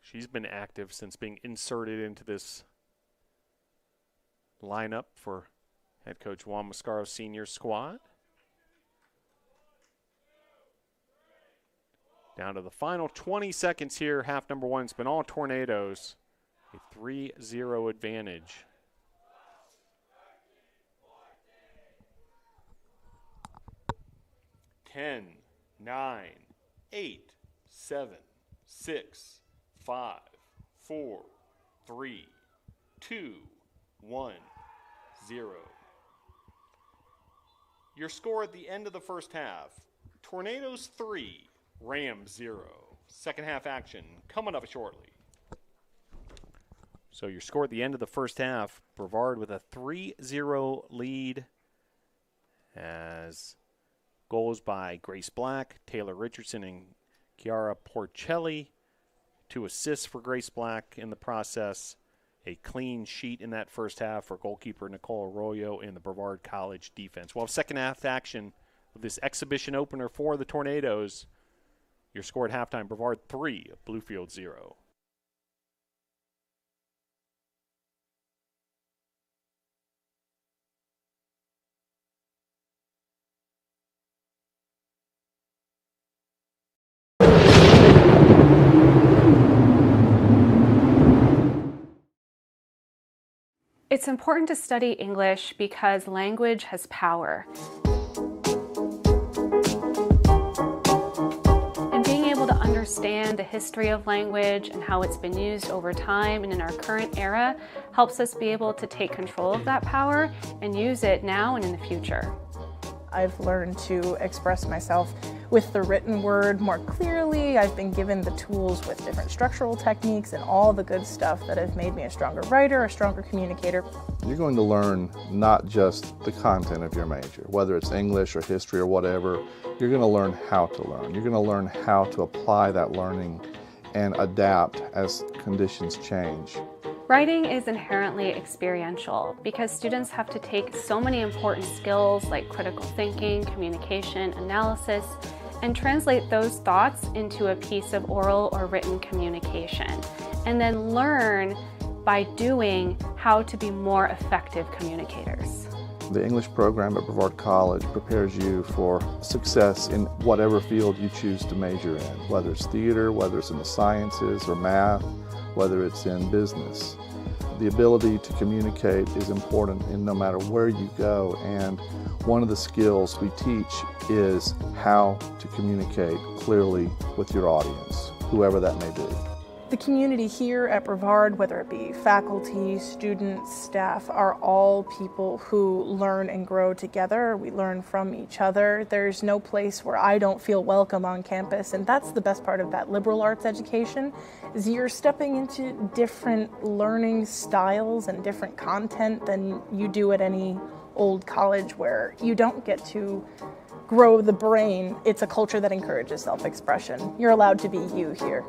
[SPEAKER 1] She's been active since being inserted into this lineup for head coach Juan Mascaro's senior squad. Down to the final 20 seconds here. Half number 1. It's been all Tornadoes. A 3-0 advantage. Ten, 9, 8, 7, 6, 5, 4, 3, 2, 1, 0. Your score at the end of the first half, Tornadoes 3, Rams 0. Second half action coming up shortly. So your score at the end of the first half, Brevard with a 3-0 lead as goals by Grace Black, Taylor Richardson, and Chiara Porcelli. 2 assists for Grace Black in the process. A clean sheet in that first half for goalkeeper Nicole Arroyo in the Brevard College defense. Well, second half action of this exhibition opener for the Tornadoes. Your score at halftime, Brevard 3, Bluefield 0.
[SPEAKER 2] It's important to study English because language has power. And being able to understand the history of language and how it's been used over time and in our current era helps us be able to take control of that power and use it now and in the future.
[SPEAKER 3] I've learned to express myself with the written word more clearly. I've been given the tools with different structural techniques and all the good stuff that have made me a stronger writer, a stronger communicator.
[SPEAKER 4] You're going to learn not just the content of your major, whether it's English or history or whatever. You're going to learn how to learn. You're going to learn how to apply that learning and adapt as conditions change.
[SPEAKER 2] Writing is inherently experiential because students have to take so many important skills like critical thinking, communication, analysis, and translate those thoughts into a piece of oral or written communication, and then learn by doing how to be more effective communicators.
[SPEAKER 4] The English program at Brevard College prepares you for success in whatever field you choose to major in, whether it's theater, whether it's in the sciences or math, whether it's in business. The ability to communicate is important in no matter where you go, and one of the skills we teach is how to communicate clearly with your audience, whoever that may be.
[SPEAKER 3] The community here at Brevard, whether it be faculty, students, staff, are all people who learn and grow together. We learn from each other. There's no place where I don't feel welcome on campus, and that's the best part of that liberal arts education, is you're stepping into different learning styles and different content than you do at any old college where you don't get to grow the brain. It's a culture that encourages self-expression. You're allowed to be you here.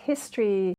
[SPEAKER 5] History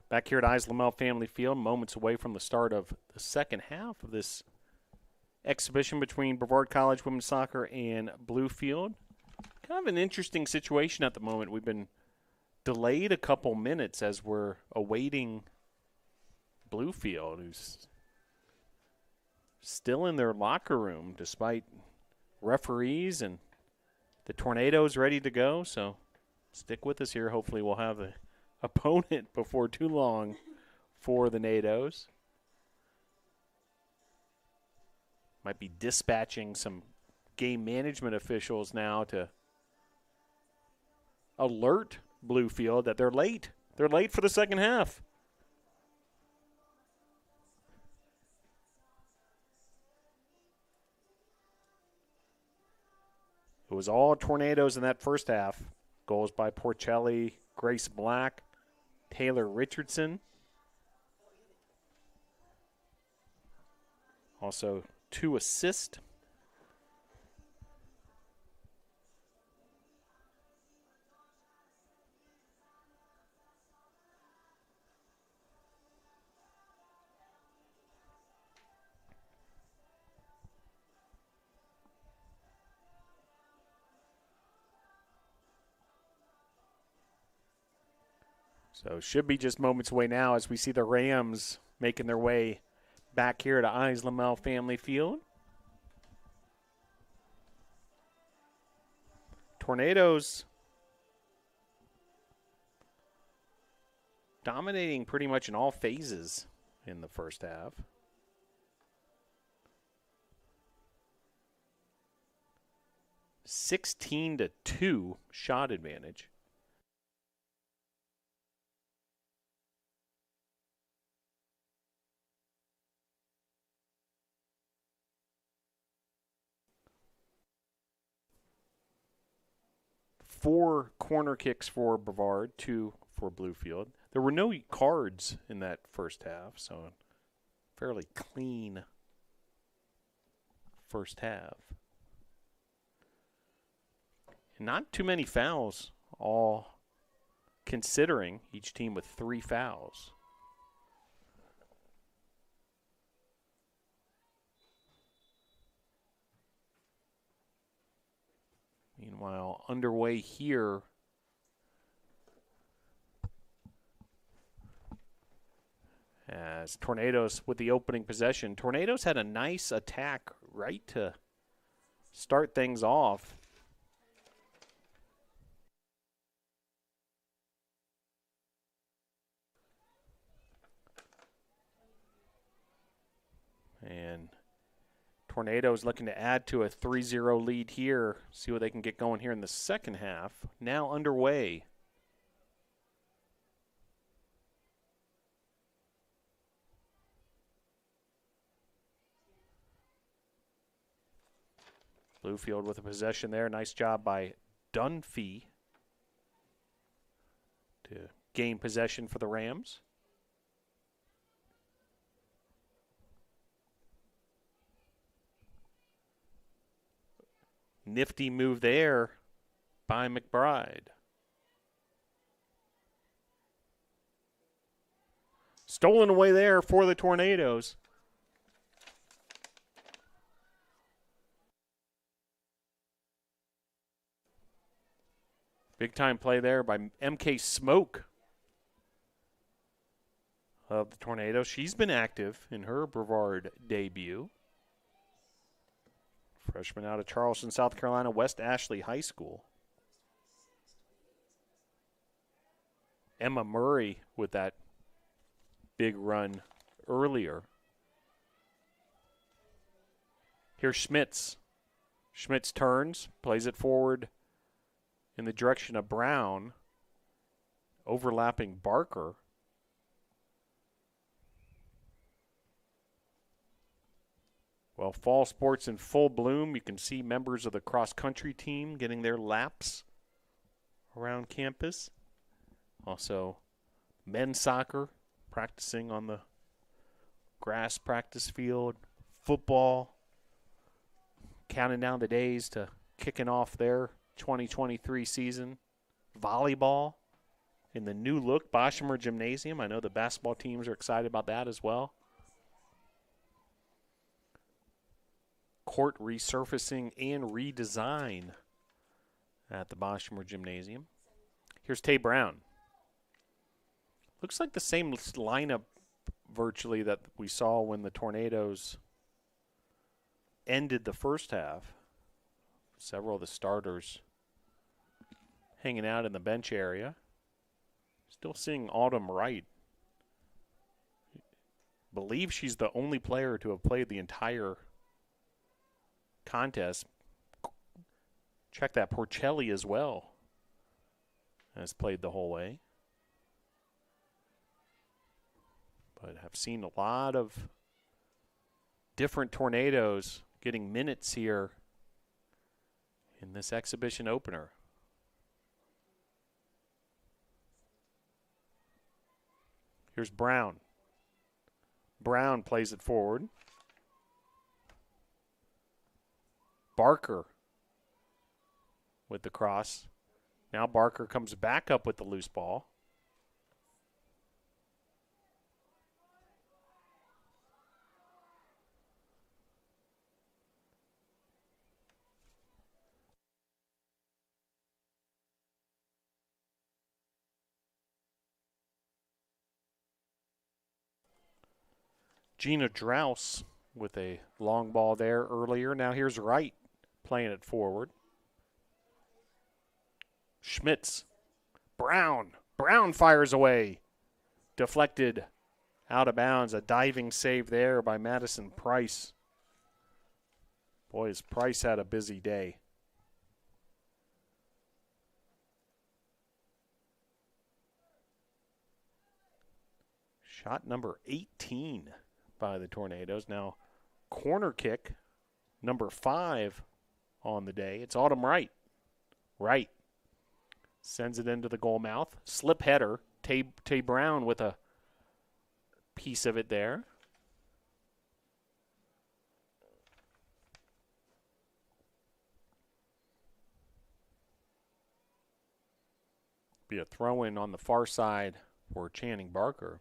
[SPEAKER 1] Back here at Islamel Family Field, moments away from the start of the second half of this exhibition between Brevard College women's soccer and Bluefield. Kind of an interesting situation at the moment. We've been delayed a couple minutes as we're awaiting Bluefield, who's still in their locker room despite referees and the Tornadoes ready to go. So stick with us here. Hopefully we'll have an opponent before too long for the NATOs. Might be dispatching some game management officials now to alert Bluefield that they're late. They're late for the second half. It was all Tornadoes in that first half. Goals by Porcelli, Grace Black, Taylor Richardson. Also 2 assists. So should be just moments away now as we see the Rams making their way back here to Islamel Family Field. Tornadoes dominating pretty much in all phases in the first half. (16-2) shot advantage. Four corner kicks for Brevard, 2 for Bluefield. There were no cards in that first half, so fairly clean first half. And not too many fouls, all considering each team with 3 fouls. Meanwhile, underway here, as Tornadoes with the opening possession. Tornadoes had a nice attack right to start things off. And Tornadoes looking to add to a 3-0 lead here. See what they can get going here in the second half. Now underway. Bluefield with a possession there. Nice job by Dunphy to gain possession for the Rams. Nifty move there by McBride. Stolen away there for the Tornadoes. Big time play there by MK Smoke of the Tornadoes. She's been active in her Brevard debut. Freshman out of Charleston, South Carolina, West Ashley High School. Emma Murray with that big run earlier. Here's Schmitz. Schmitz turns, plays it forward in the direction of Brown, overlapping Barker. Well, fall sports in full bloom. You can see members of the cross-country team getting their laps around campus. Also, men's soccer practicing on the grass practice field. Football counting down the days to kicking off their 2023 season. Volleyball in the new look Boshemer Gymnasium. I know the basketball teams are excited about that as well. Court resurfacing and redesign at the Boshemer Gymnasium. Here's Tay Brown. Looks like the same lineup virtually that we saw when the Tornadoes ended the first half. Several of the starters hanging out in the bench area. Still seeing Autumn Wright. Believe she's the only player to have played the entire contest. Check that. Porcelli as well has played the whole way. But have seen a lot of different Tornadoes getting minutes here in this exhibition opener. Here's Brown. Brown plays it forward. Barker with the cross. Now Barker comes back up with the loose ball. Gina Drouse with a long ball there earlier. Now here's Wright playing it forward. Schmitz. Brown. Brown fires away. Deflected out of bounds. A diving save there by Madison Price. Boys, Price had a busy day. Shot number 18 by the Tornadoes. Now, corner kick, number 5 on the day. It's Autumn Wright. Wright sends it into the goal mouth. Slip header. Tay Brown with a piece of it there. Be a throw-in on the far side for Channing Barker.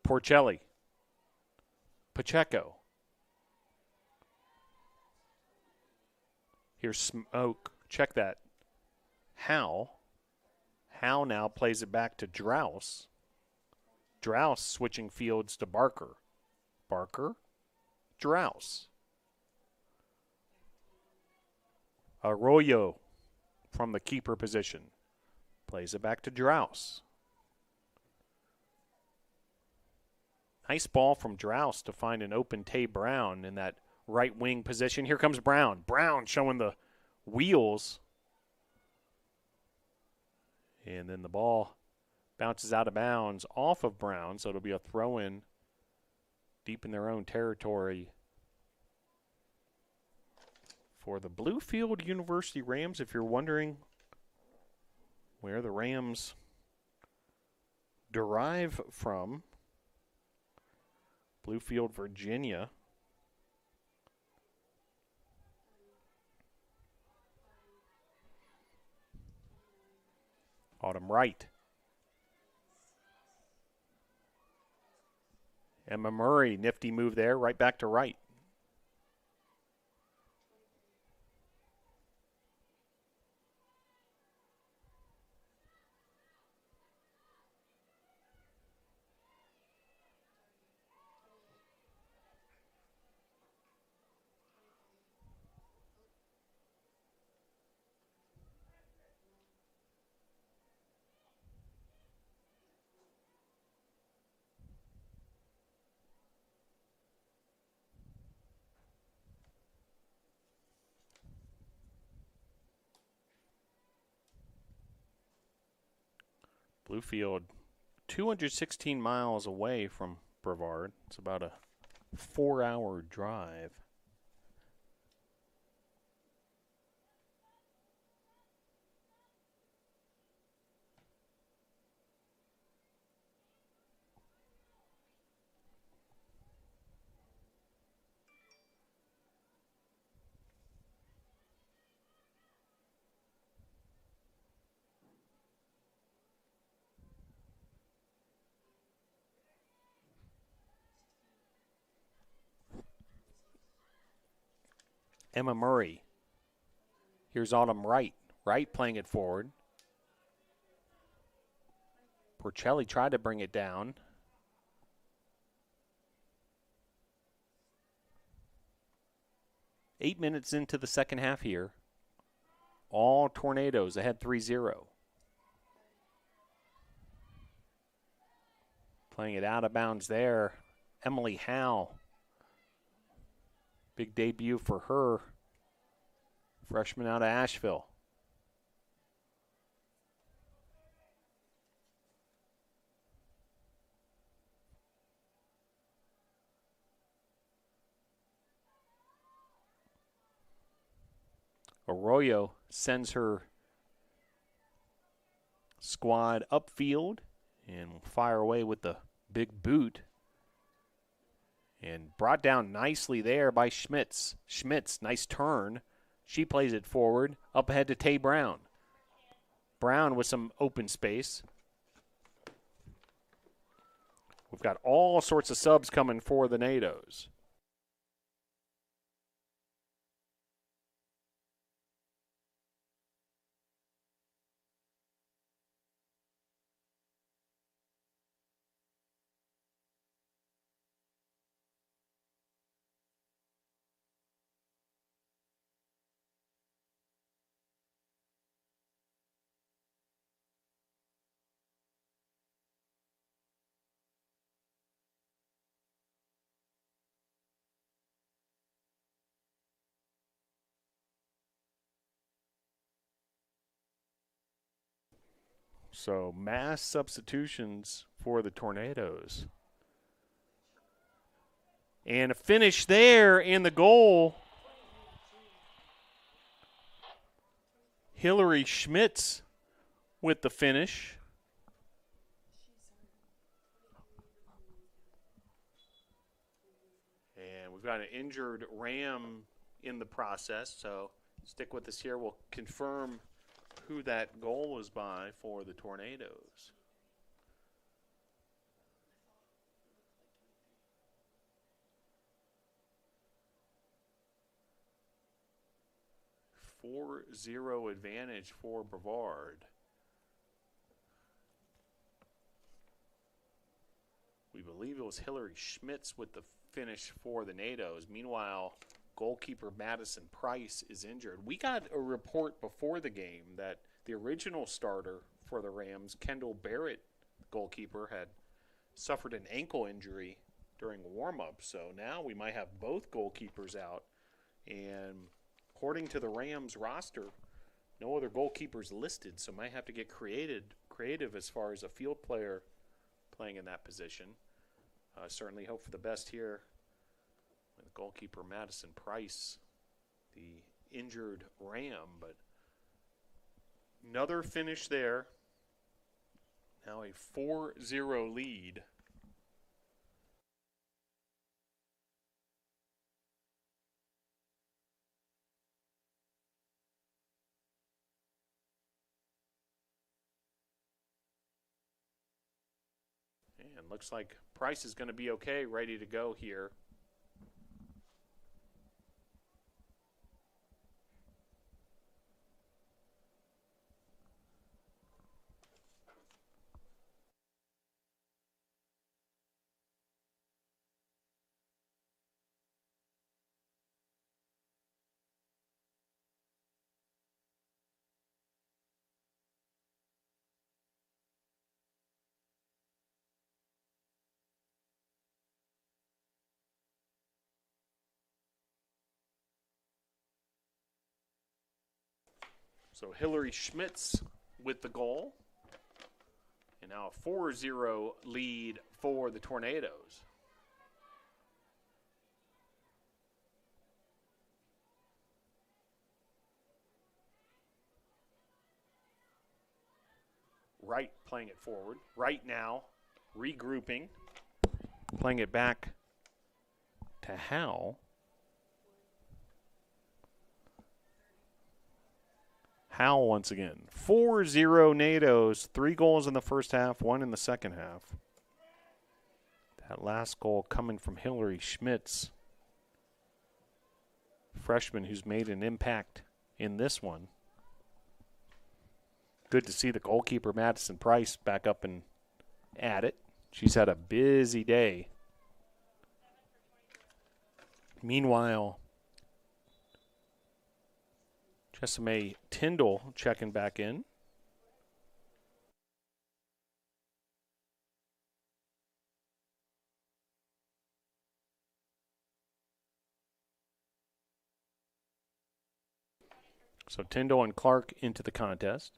[SPEAKER 1] Porcelli. Pacheco. Here's Smoke. Check that. Howe now plays it back to Drouse. Drouse switching fields to Barker. Barker. Drouse. Arroyo from the keeper position. Plays it back to Drouse. Nice ball from Drouse to find an open Tay Brown in that right wing position. Here comes Brown. Brown showing the wheels. And then the ball bounces out of bounds off of Brown, so it'll be a throw-in deep in their own territory for the Bluefield University Rams. If you're wondering where the Rams derive from, Bluefield, Virginia. Autumn Wright. Emma Murray, nifty move there, right back to Wright. Bluefield, 216 miles away from Brevard. It's about a 4-hour drive. Emma Murray. Here's Autumn Wright. Wright playing it forward. Porcelli tried to bring it down. Eight minutes into the second half here. All Tornadoes ahead 3-0. Playing it out of bounds there. Emily Howe. Big debut for her. Freshman out of Asheville. Arroyo sends her squad upfield and will fire away with the big boot. And brought down nicely there by Schmitz. Schmitz, nice turn. She plays it forward, up ahead to Tay Brown. Brown with some open space. We've got all sorts of subs coming for the NATOs. So mass substitutions for the Tornadoes. And a finish there in the goal. Hillary Schmitz with the finish. And we've got an injured Ram in the process, so stick with us here. We'll confirm who that goal was by for the Tornadoes. A 4-0 advantage for Brevard. We believe it was Hillary Schmitz with the finish for the NATOs. Meanwhile, goalkeeper Madison Price is injured. We got a report before the game that the original starter for the Rams, Kendall Barrett, goalkeeper, had suffered an ankle injury during warm-up. So now we might have both goalkeepers out. And according to the Rams roster, no other goalkeepers listed, so might have to get creative as far as a field player playing in that position. Certainly hope for the best here. Goalkeeper Madison Price, the injured Ram, but another finish there. Now a 4-0 lead. And looks like Price is going to be okay, ready to go here. So Hillary Schmitz with the goal. And now a 4-0 lead for the Tornadoes. Wright playing it forward. Wright now regrouping. Playing it back to Howe. Howe once again. 4-0 NATOs. 3 goals in the first half, 1 in the second half. That last goal coming from Hillary Schmitz. freshman who's made an impact in this one. Good to see the goalkeeper, Madison Price, back up and at it. She's had a busy day. Meanwhile, Jessame Tyndall checking back in. So Tyndall and Clark into the contest.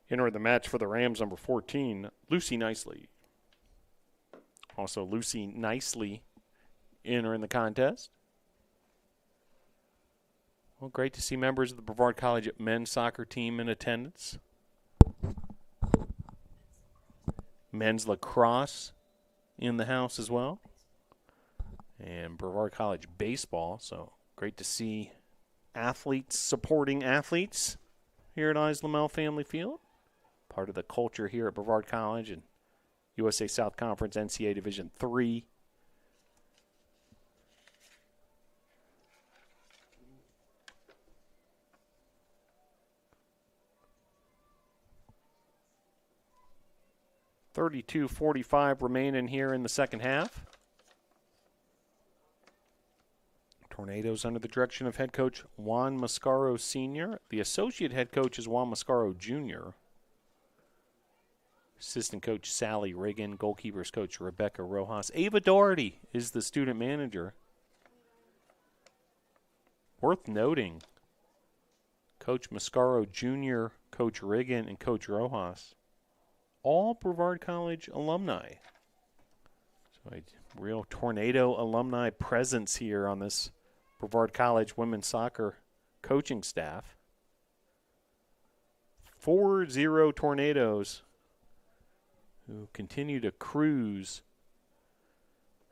[SPEAKER 1] Entering the match for the Rams, number 14, Lucy Nicely. Also, Lucy Nicely entering the contest. Well, great to see members of the Brevard College men's soccer team in attendance. Men's lacrosse in the house as well. And Brevard College baseball. So great to see athletes supporting athletes here at Islamel Family Field. Part of the culture here at Brevard College and USA South Conference NCAA Division III. .32:45 remaining here in the second half. Tornadoes under the direction of head coach Juan Mascaro Sr. The associate head coach is Juan Mascaro Jr. Assistant coach Sally Reagan, goalkeepers coach Rebecca Rojas. Ava Doherty is the student manager. Worth noting, Coach Mascaro Jr., Coach Reagan, and Coach Rojas, all Brevard College alumni. So a real tornado alumni presence here on this Brevard College women's soccer coaching staff. 4-0 Tornadoes, who continue to cruise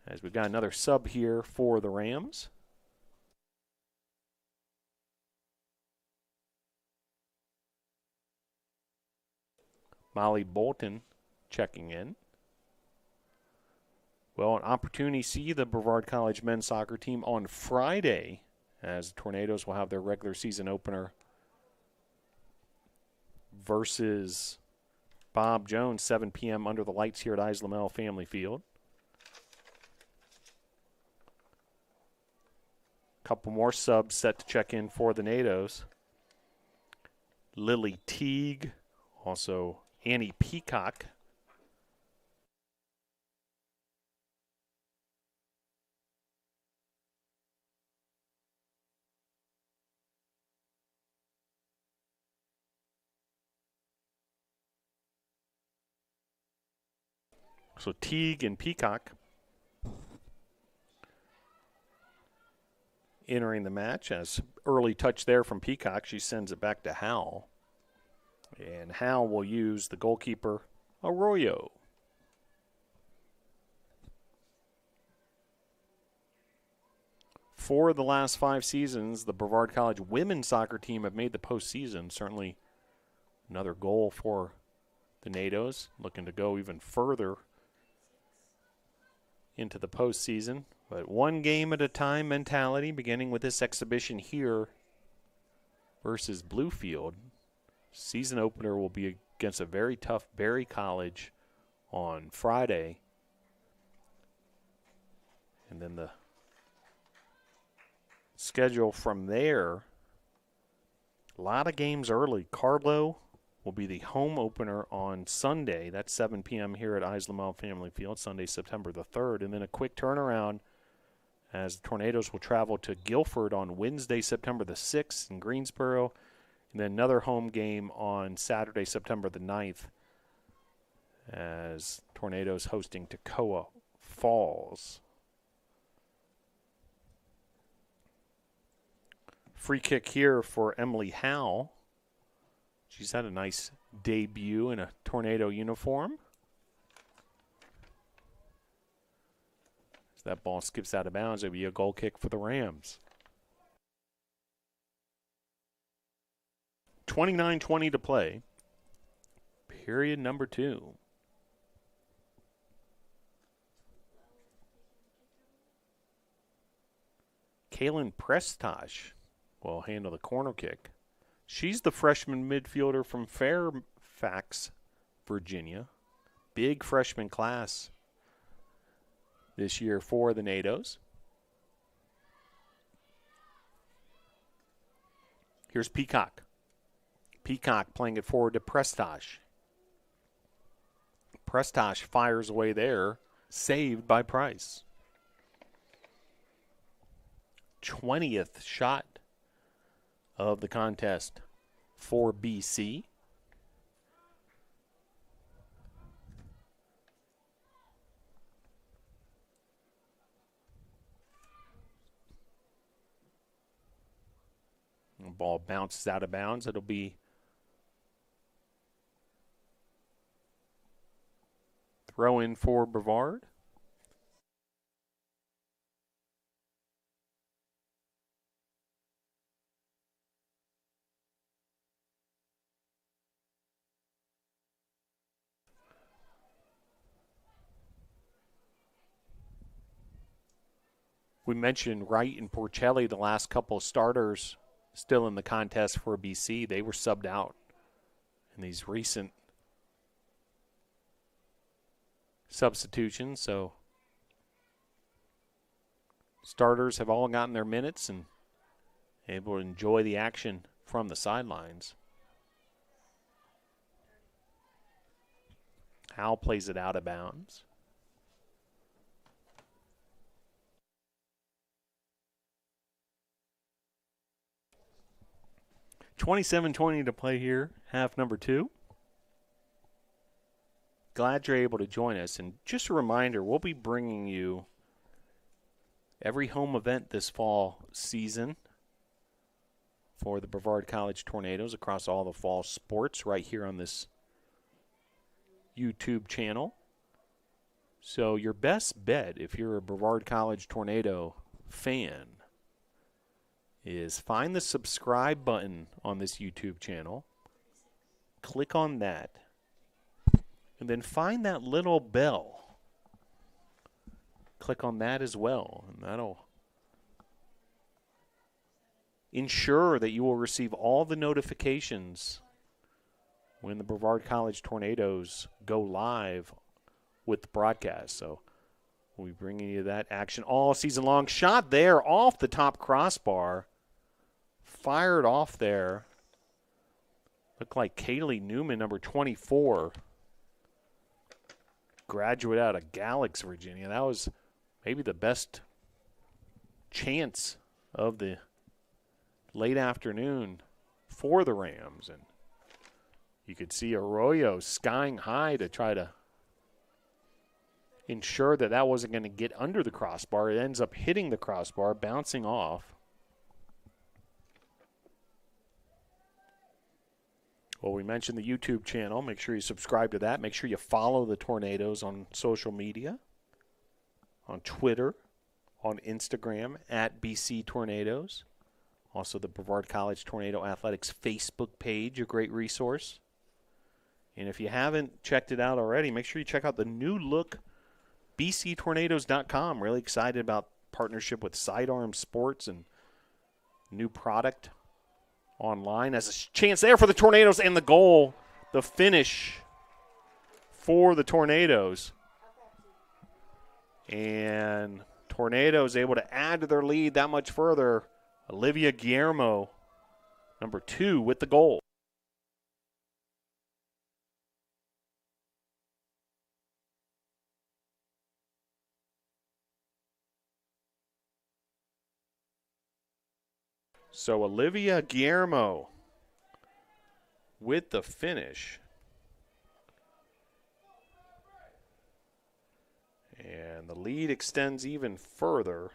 [SPEAKER 1] as we've got another sub here for the Rams. Molly Bolton checking in. Well, an opportunity to see the Brevard College men's soccer team on Friday as the Tornadoes will have their regular season opener versus Bob Jones, 7 p.m. under the lights here at Islamel Family Field. Couple more subs set to check in for the NATOs. Lily Teague, also Annie Peacock. So Teague and Peacock entering the match. As early touch there from Peacock, she sends it back to Howell. And Howell will use the goalkeeper, Arroyo. For the last 5 seasons, the Brevard College women's soccer team have made the postseason. Certainly another goal for the NATOs, looking to go even further into the postseason. But one game at a time mentality, beginning with this exhibition here versus Bluefield. Season opener will be against a very tough Berry College on Friday. And then the schedule from there, a lot of games early. Carlo will be the home opener on Sunday. That's 7 p.m. here at Islamel Family Field, Sunday, September the 3rd. And then a quick turnaround as the Tornadoes will travel to Guilford on Wednesday, September the 6th in Greensboro. And then another home game on Saturday, September the 9th as Tornadoes hosting Toccoa Falls. Free kick here for Emily Howell. She's had a nice debut in a Tornado uniform. As that ball skips out of bounds, it'll be a goal kick for the Rams. 29:20 to play. Period number 2. Kaylin Prestash will handle the corner kick. She's the freshman midfielder from Fairfax, Virginia. Big freshman class this year for the NATOs. Here's Peacock. Peacock playing it forward to Prestash. Prestash fires away there, saved by Price. 20th shot of the contest for BC. The ball bounces out of bounds. It'll be throw in for Brevard. We mentioned Wright and Porcelli, the last couple of starters still in the contest for BC. They were subbed out in these recent substitutions. So starters have all gotten their minutes and able to enjoy the action from the sidelines. Howell plays it out of bounds. $27:20 to play here, half number 2. Glad you're able to join us. And just a reminder, we'll be bringing you every home event this fall season for the Brevard College Tornadoes across all the fall sports right here on this YouTube channel. So your best bet, if you're a Brevard College Tornado fan, is find the subscribe button on this YouTube channel, click on that, and then find that little bell. Click on that as well, and that'll ensure that you will receive all the notifications when the Brevard College Tornadoes go live with the broadcast. So we'll be bringing you that action all season long. Shot there off the top crossbar. Fired off there. Looked like Kaylee Newman, number 24. Graduate out of Galax, Virginia. That was maybe the best chance of the late afternoon for the Rams. And you could see Arroyo skying high to try to ensure that that wasn't going to get under the crossbar. It ends up hitting the crossbar, bouncing off. Well, we mentioned the YouTube channel. Make sure you subscribe to that. Make sure you follow the Tornadoes on social media, on Twitter, on Instagram, at BC Tornadoes. Also, the Brevard College Tornado Athletics Facebook page, a great resource. And if you haven't checked it out already, make sure you check out the new look bctornadoes.com. Really excited about partnership with Sidearm Sports and new product online. As a chance there for the Tornadoes and the goal, the finish for the Tornadoes. And Tornadoes able to add to their lead that much further. Olivia Guillermo, number 2, with the goal. So Olivia Guillermo with the finish. And the lead extends even further.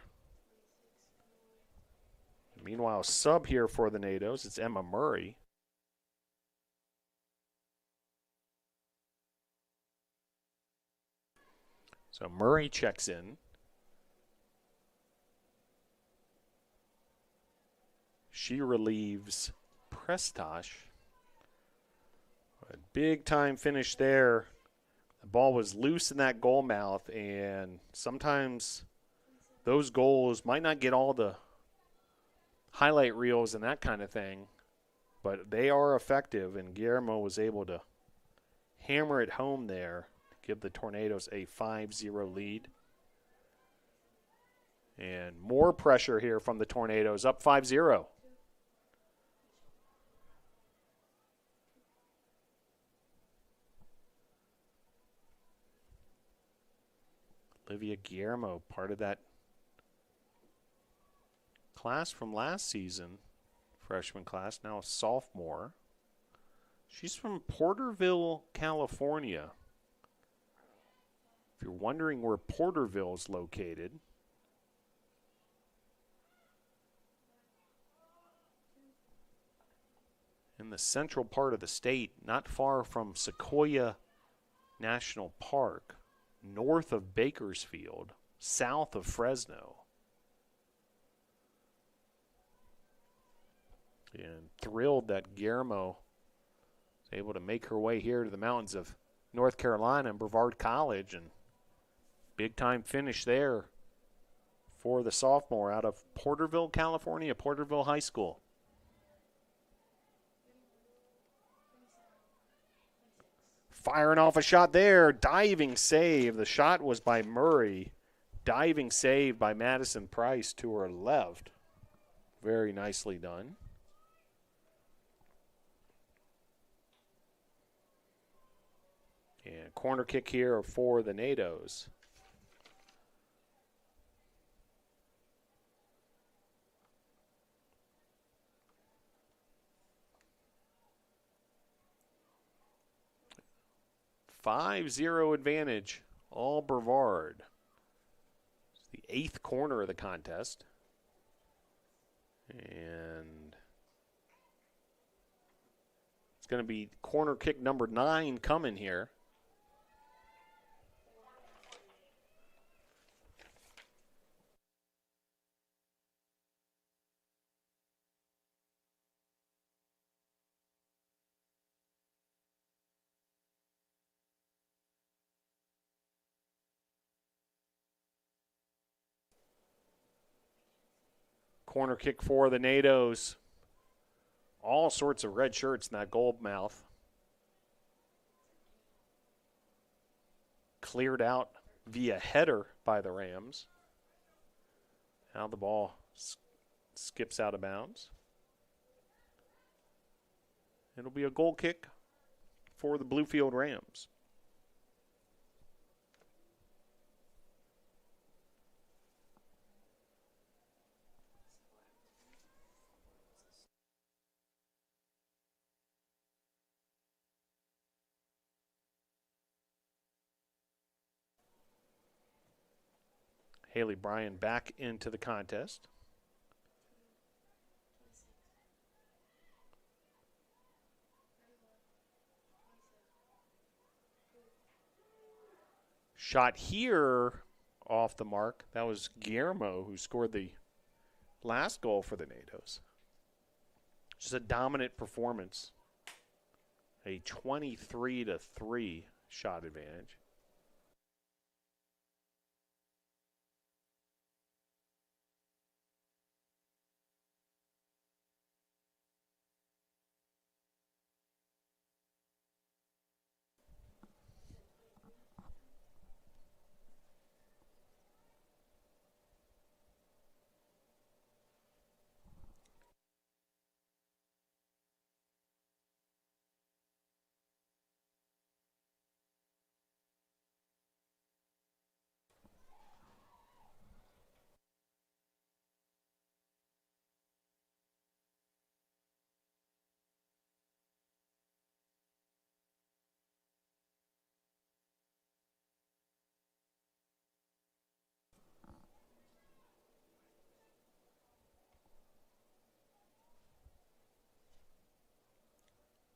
[SPEAKER 1] Meanwhile, sub here for the NATOs, it's Emma Murray. So Murray checks in. She relieves Prestash. A big-time finish there. The ball was loose in that goal mouth, and sometimes those goals might not get all the highlight reels and that kind of thing, but they are effective, and Guillermo was able to hammer it home there to give the Tornadoes a 5-0 lead. And more pressure here from the Tornadoes, up 5-0. Olivia Guillermo, part of that class from last season, freshman class, now a sophomore. She's from Porterville, California. If you're wondering where Porterville is located, in the central part of the state, not far from Sequoia National Park, north of Bakersfield, south of Fresno. And thrilled that Guillermo was able to make her way here to the mountains of North Carolina and Brevard College, and big time finish there for the sophomore out of Porterville, California, Porterville High School. Firing off a shot there, diving save. The shot was by Murray. Diving save by Madison Price to her left. Very nicely done. And corner kick here for the NATOs. .5-0 advantage, all Brevard. It's the 8th corner of the contest. And it's going to be corner kick number 9 coming here. Corner kick for the NATOs. All sorts of red shirts in that gold mouth. Cleared out via header by the Rams. Now the ball skips out of bounds. It'll be a goal kick for the Bluefield Rams. Haley Bryan back into the contest. Shot here off the mark. That was Guillermo who scored the last goal for the NATOs. Just a dominant performance. A 23-3 shot advantage.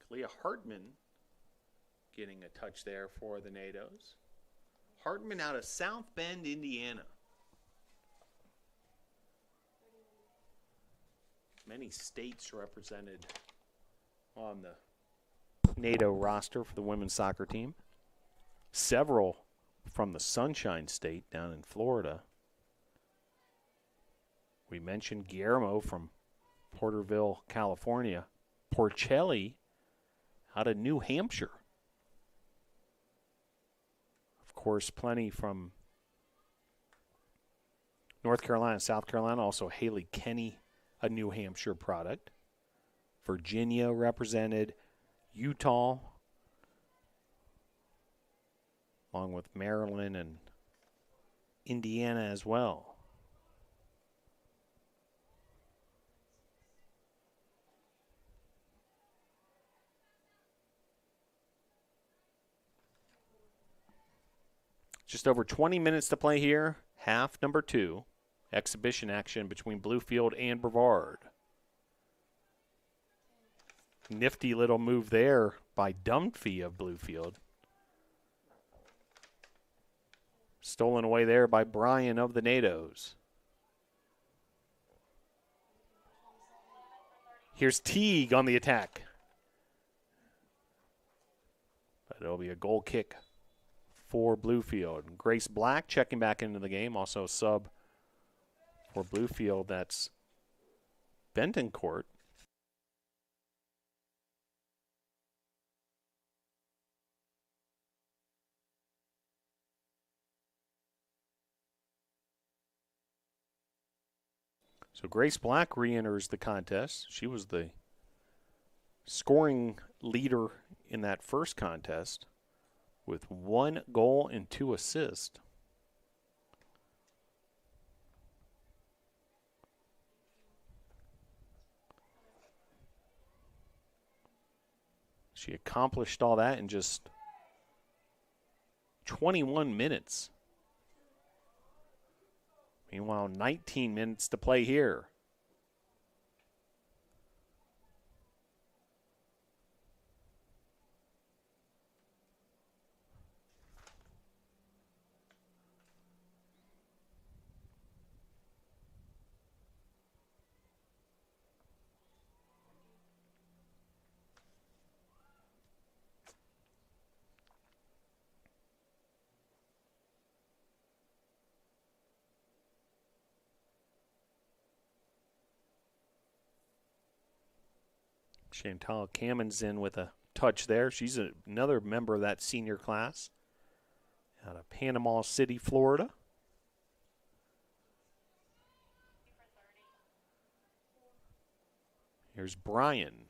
[SPEAKER 1] Leah Hartman getting a touch there for the NATOs. Hartman out of South Bend, Indiana. Many states represented on the NATO roster for the women's soccer team. Several from the Sunshine State down in Florida. We mentioned Guillermo from Porterville, California. Porcelli out of New Hampshire. Of course, plenty from North Carolina, South Carolina. Also, Haley Kenny, a New Hampshire product. Virginia represented. Utah, along with Maryland and Indiana as well. Just over 20 minutes to play here. Half number 2. Exhibition action between Bluefield and Brevard. Nifty little move there by Dunphy of Bluefield. Stolen away there by Bryan of the NATOs. Here's Teague on the attack. But it'll be a goal kick for Bluefield. Grace Black checking back into the game. Also a sub for Bluefield. That's Bentoncourt. So Grace Black re-enters the contest. She was the scoring leader in that first contest with 1 goal and 2 assists. She accomplished all that in just 21 minutes. Meanwhile, 19 minutes to play here. Chantal Cammon's in with a touch there. She's another member of that senior class out of Panama City, Florida. Here's Bryan.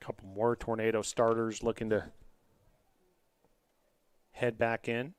[SPEAKER 1] Couple more Tornado starters looking to head back in.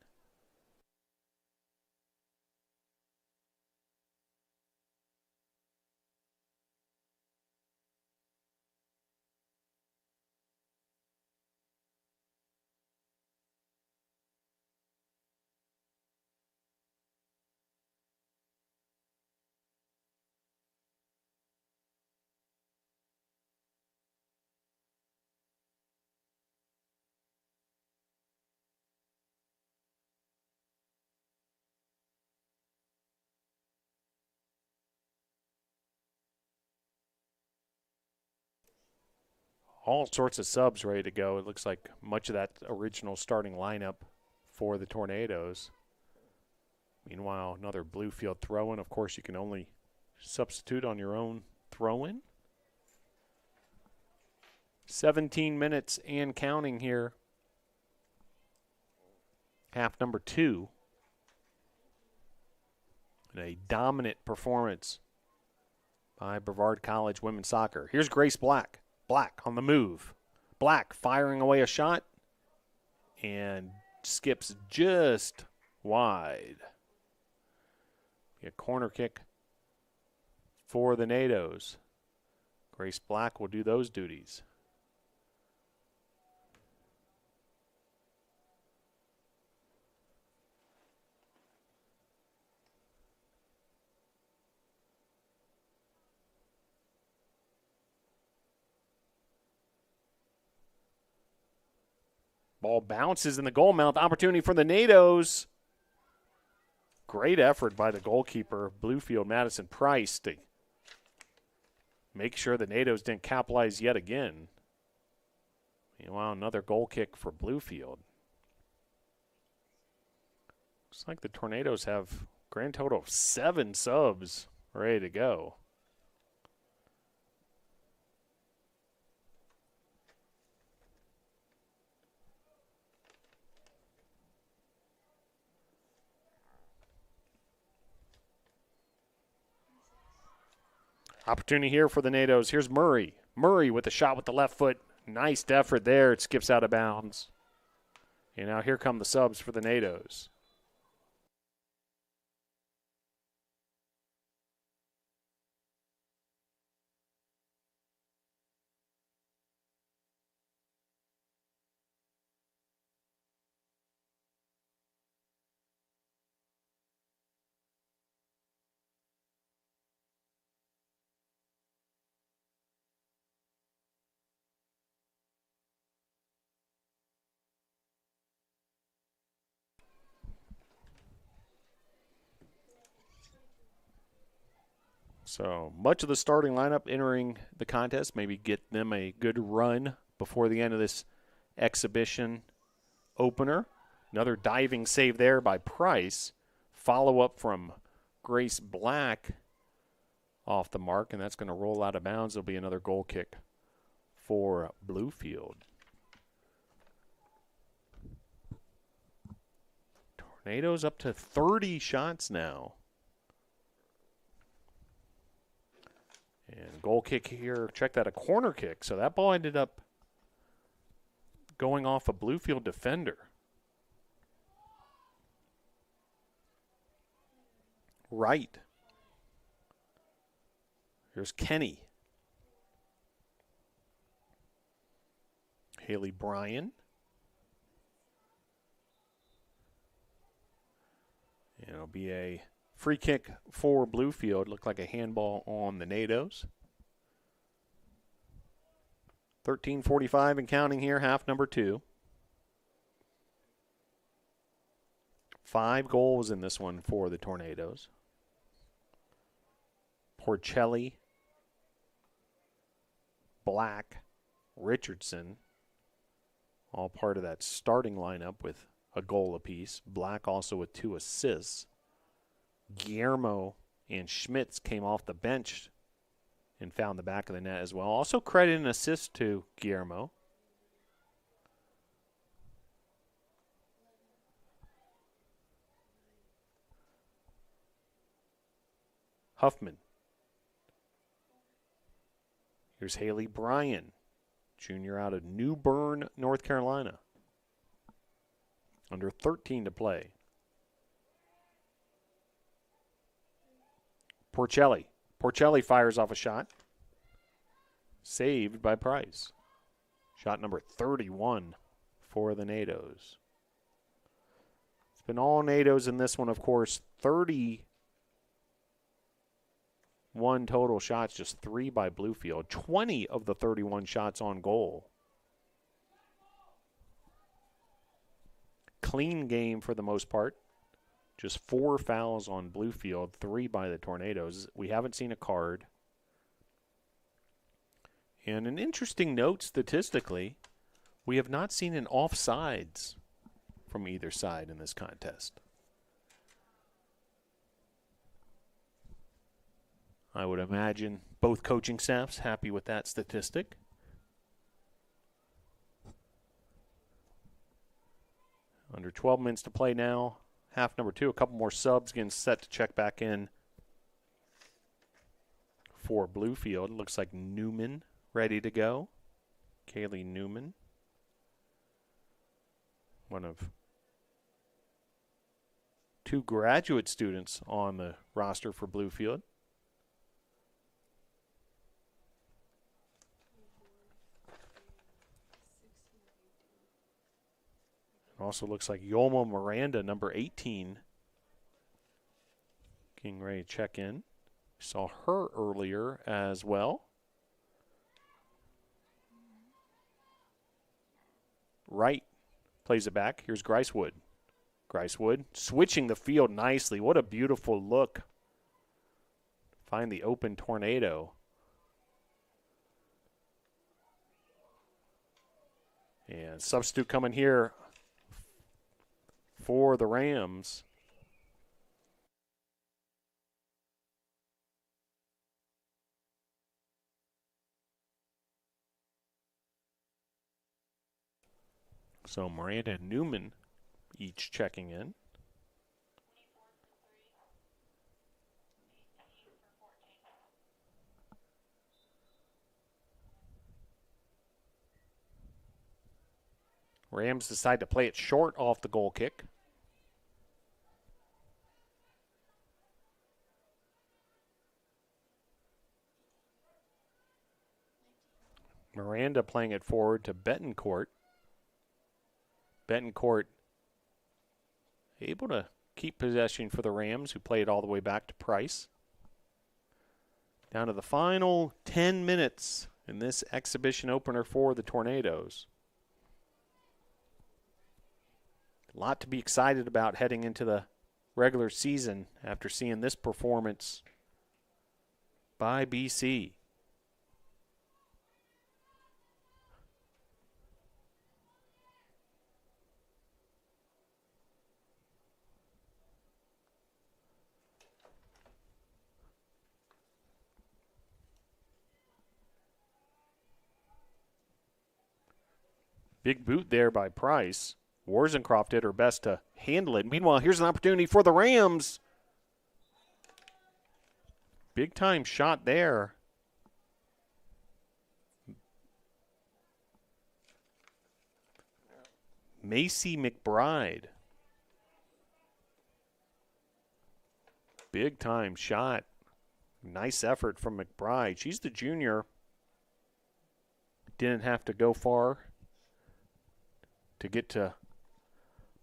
[SPEAKER 1] All sorts of subs ready to go. It looks like much of that original starting lineup for the Tornadoes. Meanwhile, another Bluefield throw-in. Of course, you can only substitute on your own throw-in. 17 minutes and counting here. Half number 2. And a dominant performance by Brevard College women's soccer. Here's Grace Black. Black on the move. Black firing away a shot and skips just wide. A corner kick for the NATOs. Grace Black will do those duties. Ball bounces in the goal mouth. Opportunity for the NATOs. Great effort by the goalkeeper, Bluefield Madison Price, to make sure the NATOs didn't capitalize yet again. Wow, another goal kick for Bluefield. Looks like the Tornadoes have grand total of 7 subs ready to go. Opportunity here for the Nados. Here's Murray. Murray with a shot with the left foot. Nice effort there. It skips out of bounds. And now here come the subs for the Nados. So much of the starting lineup entering the contest, maybe get them a good run before the end of this exhibition opener. Another diving save there by Price. Follow-up from Grace Black off the mark, and that's going to roll out of bounds. There'll be another goal kick for Bluefield. Tornadoes up to 30 shots now. And goal kick here, check that, a corner kick. So that ball ended up going off a Bluefield defender. Right. Here's Kenny. Haley Bryan. And it'll be a free kick for Bluefield. Looked like a handball on the Nados. 13:45 and counting here, half number 2. 5 goals in this one for the Tornadoes. Porcelli, Black, Richardson, all part of that starting lineup with a goal apiece. Black also with 2 assists. Guillermo and Schmitz came off the bench and found the back of the net as well. Also credit and assist to Guillermo. Huffman. Here's Haley Bryan, junior out of New Bern, North Carolina. Under 13 to play. Porcelli. Porcelli fires off a shot. Saved by Price. Shot number 31 for the Nados. It's been all Nados in this one, of course. 31 total shots, just 3 by Bluefield. 20 of the 31 shots on goal. Clean game for the most part. Just 4 fouls on Bluefield, 3 by the Tornadoes. We haven't seen a card. And an interesting note statistically, we have not seen an offsides from either side in this contest. I would imagine both coaching staffs happy with that statistic. Under 12 minutes to play now. Half number 2, a couple more subs getting set to check back in for Bluefield. Looks like Newman ready to go. Kaylee Newman. One of 2 graduate students on the roster for Bluefield. Also looks like Yolma Miranda, number 18, getting ready to check in. Saw her earlier as well. Wright plays it back. Here's Gricewood. Gricewood switching the field nicely. What a beautiful look. Find the open Tornado. And substitute coming here for the Rams. So Miranda and Newman each checking in. Rams decide to play it short off the goal kick. Miranda playing it forward to Betancourt. Betancourt able to keep possession for the Rams, who play it all the way back to Price. Down to the final 10 minutes in this exhibition opener for the Tornadoes. A lot to be excited about heading into the regular season after seeing this performance by BC. Big boot there by Price. Warzencroft did her best to handle it. Meanwhile, here's an opportunity for the Rams. Big time shot there. Macy McBride. Big time shot. Nice effort from McBride. She's the junior. Didn't have to go far to get to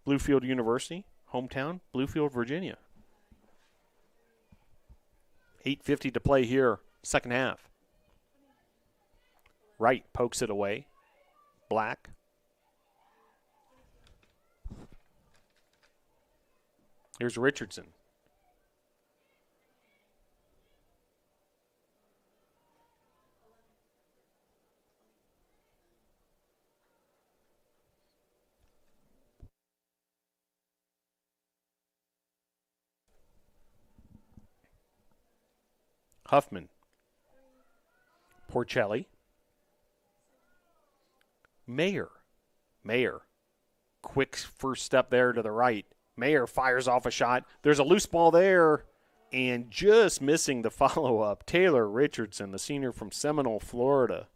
[SPEAKER 1] Bluefield University, hometown, Bluefield, Virginia. 8:50 to play here, second half. Wright pokes it away. Black. Here's Richardson. Huffman. Porcelli. Mayer. Quick first step there to the right. Mayer fires off a shot. There's a loose ball there. And just missing the follow-up. Taylor Richardson, the senior from Seminole, Florida.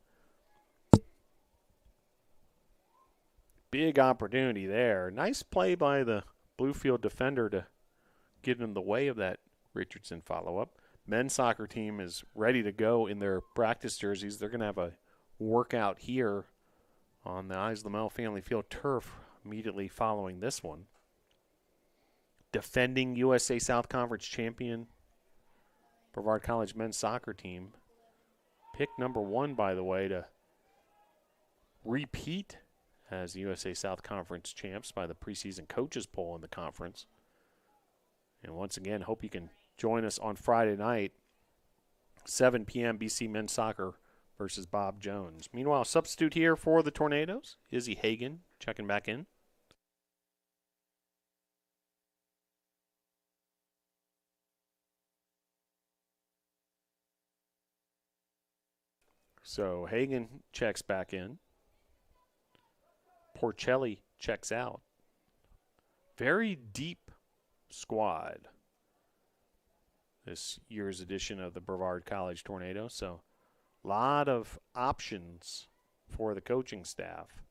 [SPEAKER 1] Big opportunity there. Nice play by the Bluefield defender to get in the way of that Richardson follow-up. Men's soccer team is ready to go in their practice jerseys. They're going to have a workout here on the Eyes Lamel Family Field turf immediately following this one. Defending USA South Conference champion, Brevard College men's soccer team. Pick number 1, by the way, to repeat as USA South Conference champs by the preseason coaches poll in the conference. And once again, hope you can join us on Friday night, 7 p.m. BC men's soccer versus Bob Jones. Meanwhile, substitute here for the Tornadoes, Izzy Hagan checking back in. So Hagan checks back in. Porcelli checks out. Very deep squad this year's edition of the Brevard College Tornado. So a lot of options for the coaching staff.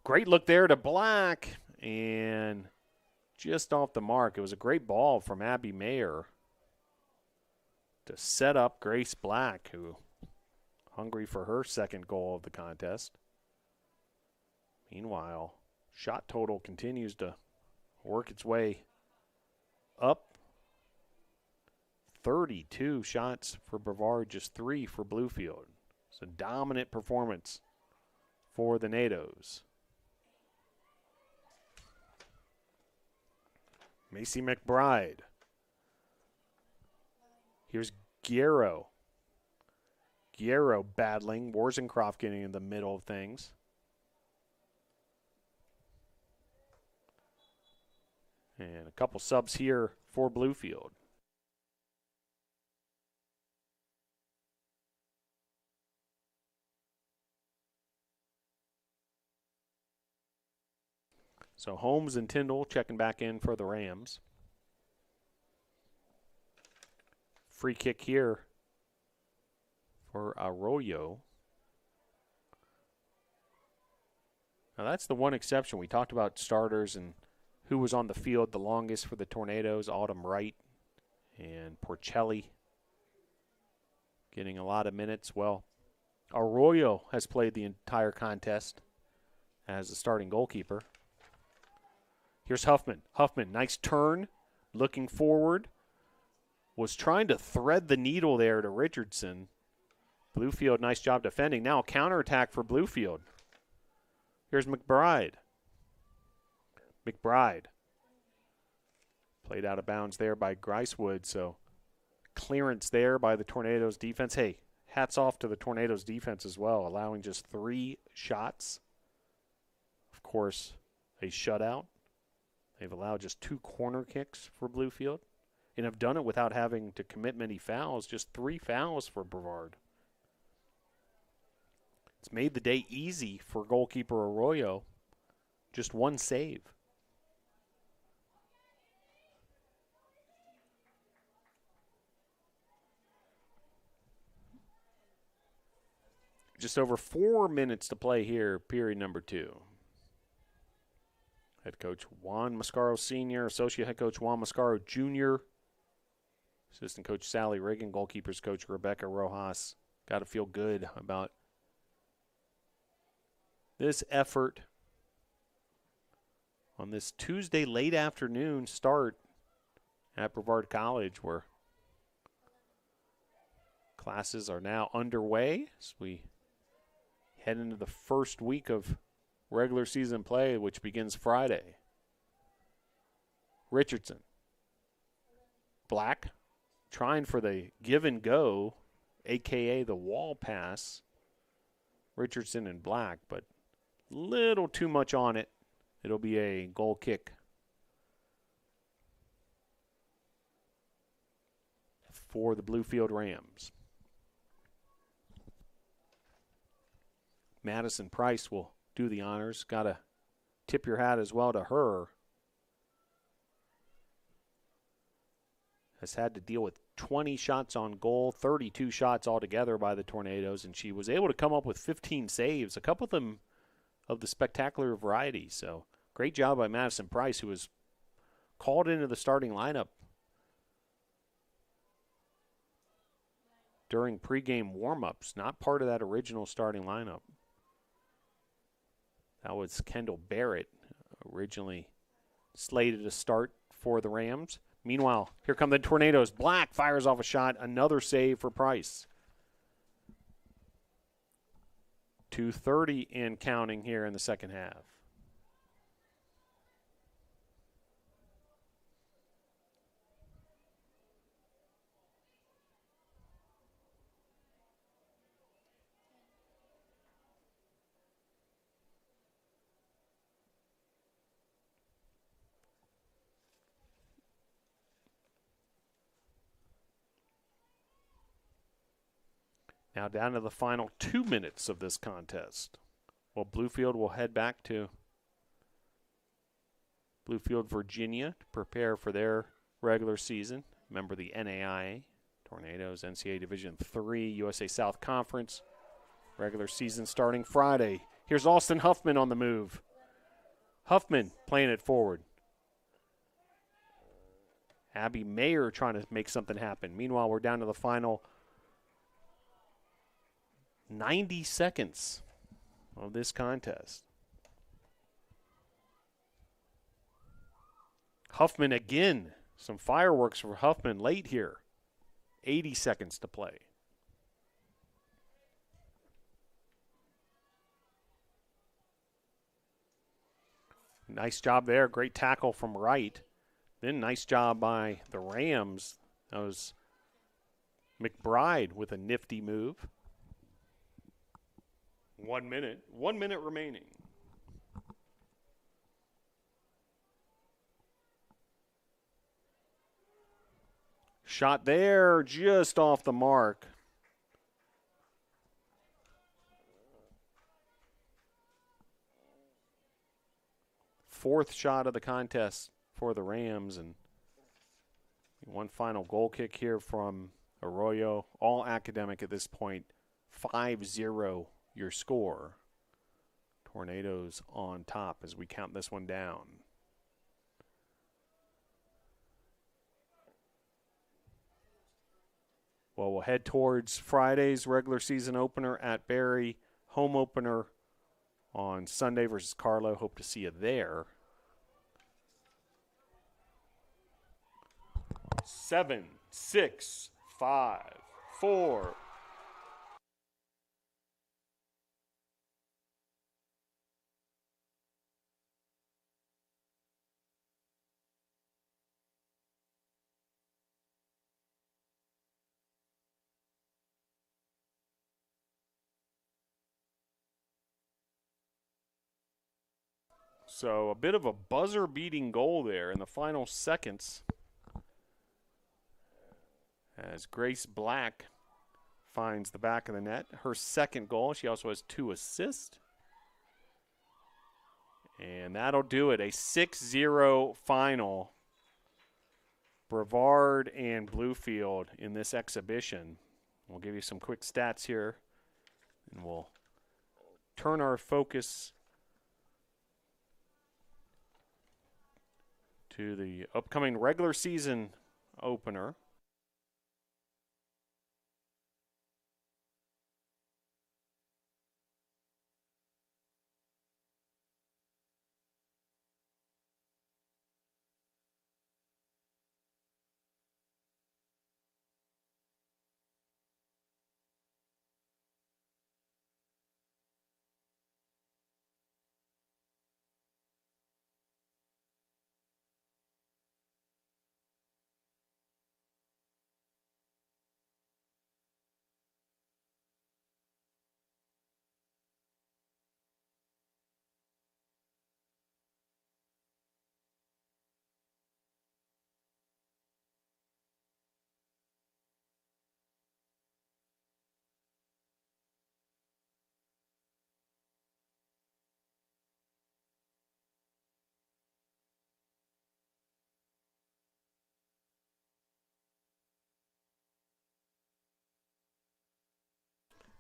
[SPEAKER 1] Great look there to Black, and just off the mark. It was a great ball from Abby Mayer to set up Grace Black, who hungry for her second goal of the contest. Meanwhile, shot total continues to work its way up. 32 shots for Brevard, just 3 for Bluefield. It's a dominant performance for the NATOs. Macy McBride. Here's Guerrero. Guerrero battling. Warzencroft getting in the middle of things. And a couple subs here for Bluefield. So Holmes and Tyndall checking back in for the Rams. Free kick here for Arroyo. Now that's the one exception. We talked about starters and who was on the field the longest for the Tornadoes. Autumn Wright and Porcelli getting a lot of minutes. Well, Arroyo has played the entire contest as the starting goalkeeper. Here's Huffman. Huffman, nice turn, looking forward. Was trying to thread the needle there to Richardson. Bluefield, nice job defending. Now a counterattack for Bluefield. Here's McBride. McBride. Played out of bounds there by Gricewood, so clearance there by the Tornadoes defense. Hey, hats off to the Tornadoes defense as well, allowing just 3 shots. Of course, a shutout. They've allowed just 2 corner kicks for Bluefield and have done it without having to commit many fouls, just 3 fouls for Brevard. It's made the day easy for goalkeeper Arroyo. Just 1 save. Just over 4 minutes to play here, period number 2. Head coach Juan Mascaro Sr., associate head coach Juan Mascaro Jr., assistant coach Sally Riggin, goalkeepers coach Rebecca Rojas. Got to feel good about this effort on this Tuesday late afternoon start at Brevard College, where classes are now underway as we head into the first week of regular season play, which begins Friday. Richardson. Black trying for the give and go, a.k.a. the wall pass. Richardson and Black, but little too much on it. It'll be a goal kick for the Bluefield Rams. Madison Price will do the honors. Got to tip your hat as well to her. Has had to deal with 20 shots on goal, 32 shots altogether by the Tornadoes, and she was able to come up with 15 saves, a couple of them of the spectacular variety. So great job by Madison Price, who was called into the starting lineup during pregame warm-ups, not part of that original starting lineup. That was Kendall Barrett, originally slated to start for the Rams. Meanwhile, here come the Tornadoes. Black fires off a shot, another save for Price. 2:30 and counting here in the second half. Now down to the final 2 minutes of this contest. Well, Bluefield will head back to Bluefield, Virginia to prepare for their regular season. Remember the NAIA, Tornadoes, NCAA Division III, USA South Conference. Regular season starting Friday. Here's Alston Huffman on the move. Huffman playing it forward. Abby Mayer trying to make something happen. Meanwhile, we're down to the final 90 seconds of this contest. Huffman again. Some fireworks for Huffman late here. 80 seconds to play. Nice job there. Great tackle from Wright. Then nice job by the Rams. That was McBride with a nifty move. 1 minute. 1 minute remaining. Shot there, just off the mark. Fourth shot of the contest for the Rams, and one final goal kick here from Arroyo. All academic at this point. 5-0 your score. Tornadoes on top as we count this one down. Well, we'll head towards Friday's regular season opener at Barry. Home opener on Sunday versus Carlo. Hope to see you there. 7, 6, 5, 4. So a bit of a buzzer-beating goal there in the final seconds as Grace Black finds the back of the net. Her second goal. She also has 2 assists. And that'll do it. A 6-0 final. Brevard and Bluefield in this exhibition. We'll give you some quick stats here, and we'll turn our focus to the upcoming regular season opener.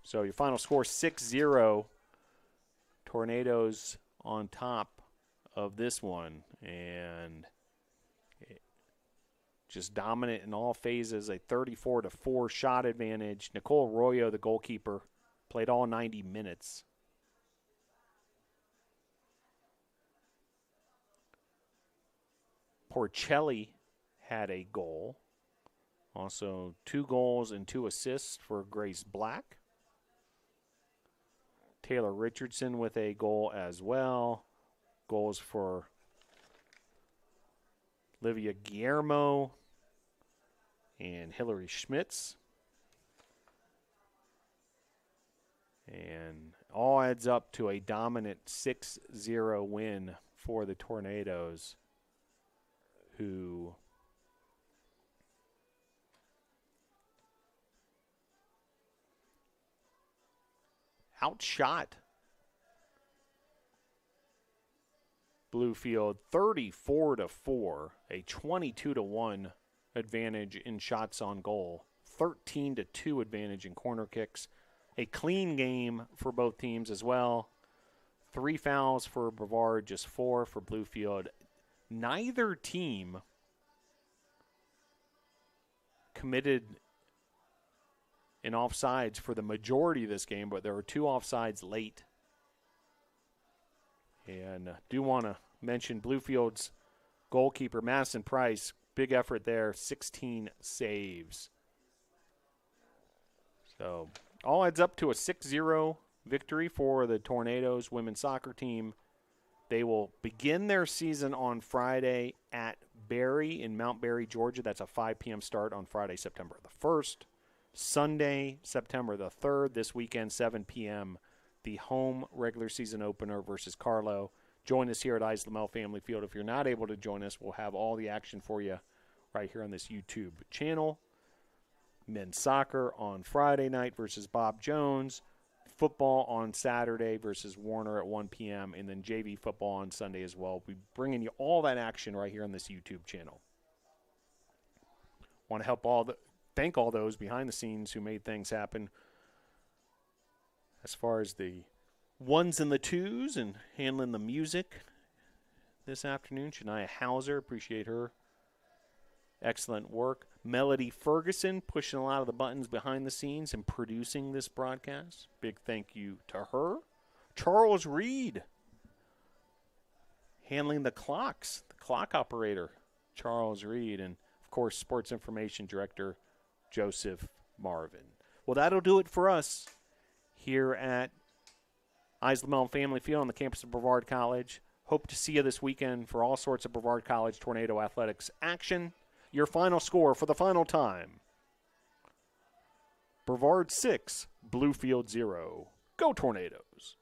[SPEAKER 1] So your final score, 6-0. Tornadoes on top of this one. And just dominant in all phases, a 34-4 shot advantage. Nicole Arroyo, the goalkeeper, played all 90 minutes. Porcelli had a goal. Also 2 goals and 2 assists for Grace Black. Taylor Richardson with a goal as well. Goals for Livia Guillermo and Hillary Schmitz. And all adds up to a dominant 6-0 win for the Tornadoes, who outshot Bluefield 34-4, a 22-1 advantage in shots on goal, 13-2 advantage in corner kicks. A clean game for both teams as well. 3 fouls for Brevard, just 4 for Bluefield. Neither team committed in offsides for the majority of this game, but there were 2 offsides late. And do want to mention Bluefield's goalkeeper, Madison Price. Big effort there, 16 saves. So all adds up to a 6-0 victory for the Tornadoes women's soccer team. They will begin their season on Friday at Barry in Mount Berry, Georgia. That's a 5 p.m. start on Friday, September the 1st. Sunday, September the 3rd, this weekend, 7 p.m., the home regular season opener versus Carlo. Join us here at Isla Mel Family Field. If you're not able to join us, we'll have all the action for you right here on this YouTube channel. Men's soccer on Friday night versus Bob Jones. Football on Saturday versus Warner at 1 p.m. And then JV football on Sunday as well. We'll be bringing you all that action right here on this YouTube channel. Want to help thank all those behind the scenes who made things happen. As far as the ones and the twos and handling the music this afternoon, Shania Hauser, appreciate her excellent work. Melody Ferguson pushing a lot of the buttons behind the scenes and producing this broadcast. Big thank you to her. Charles Reed handling the clocks, the clock operator, Charles Reed, and of course, Sports Information Director Joseph Marvin. Well, that'll do it for us here at Isla Family Field on the campus of Brevard College. Hope to see you this weekend for all sorts of Brevard College Tornado Athletics action. Your final score for the final time: Brevard 6, Bluefield 0. Go Tornadoes!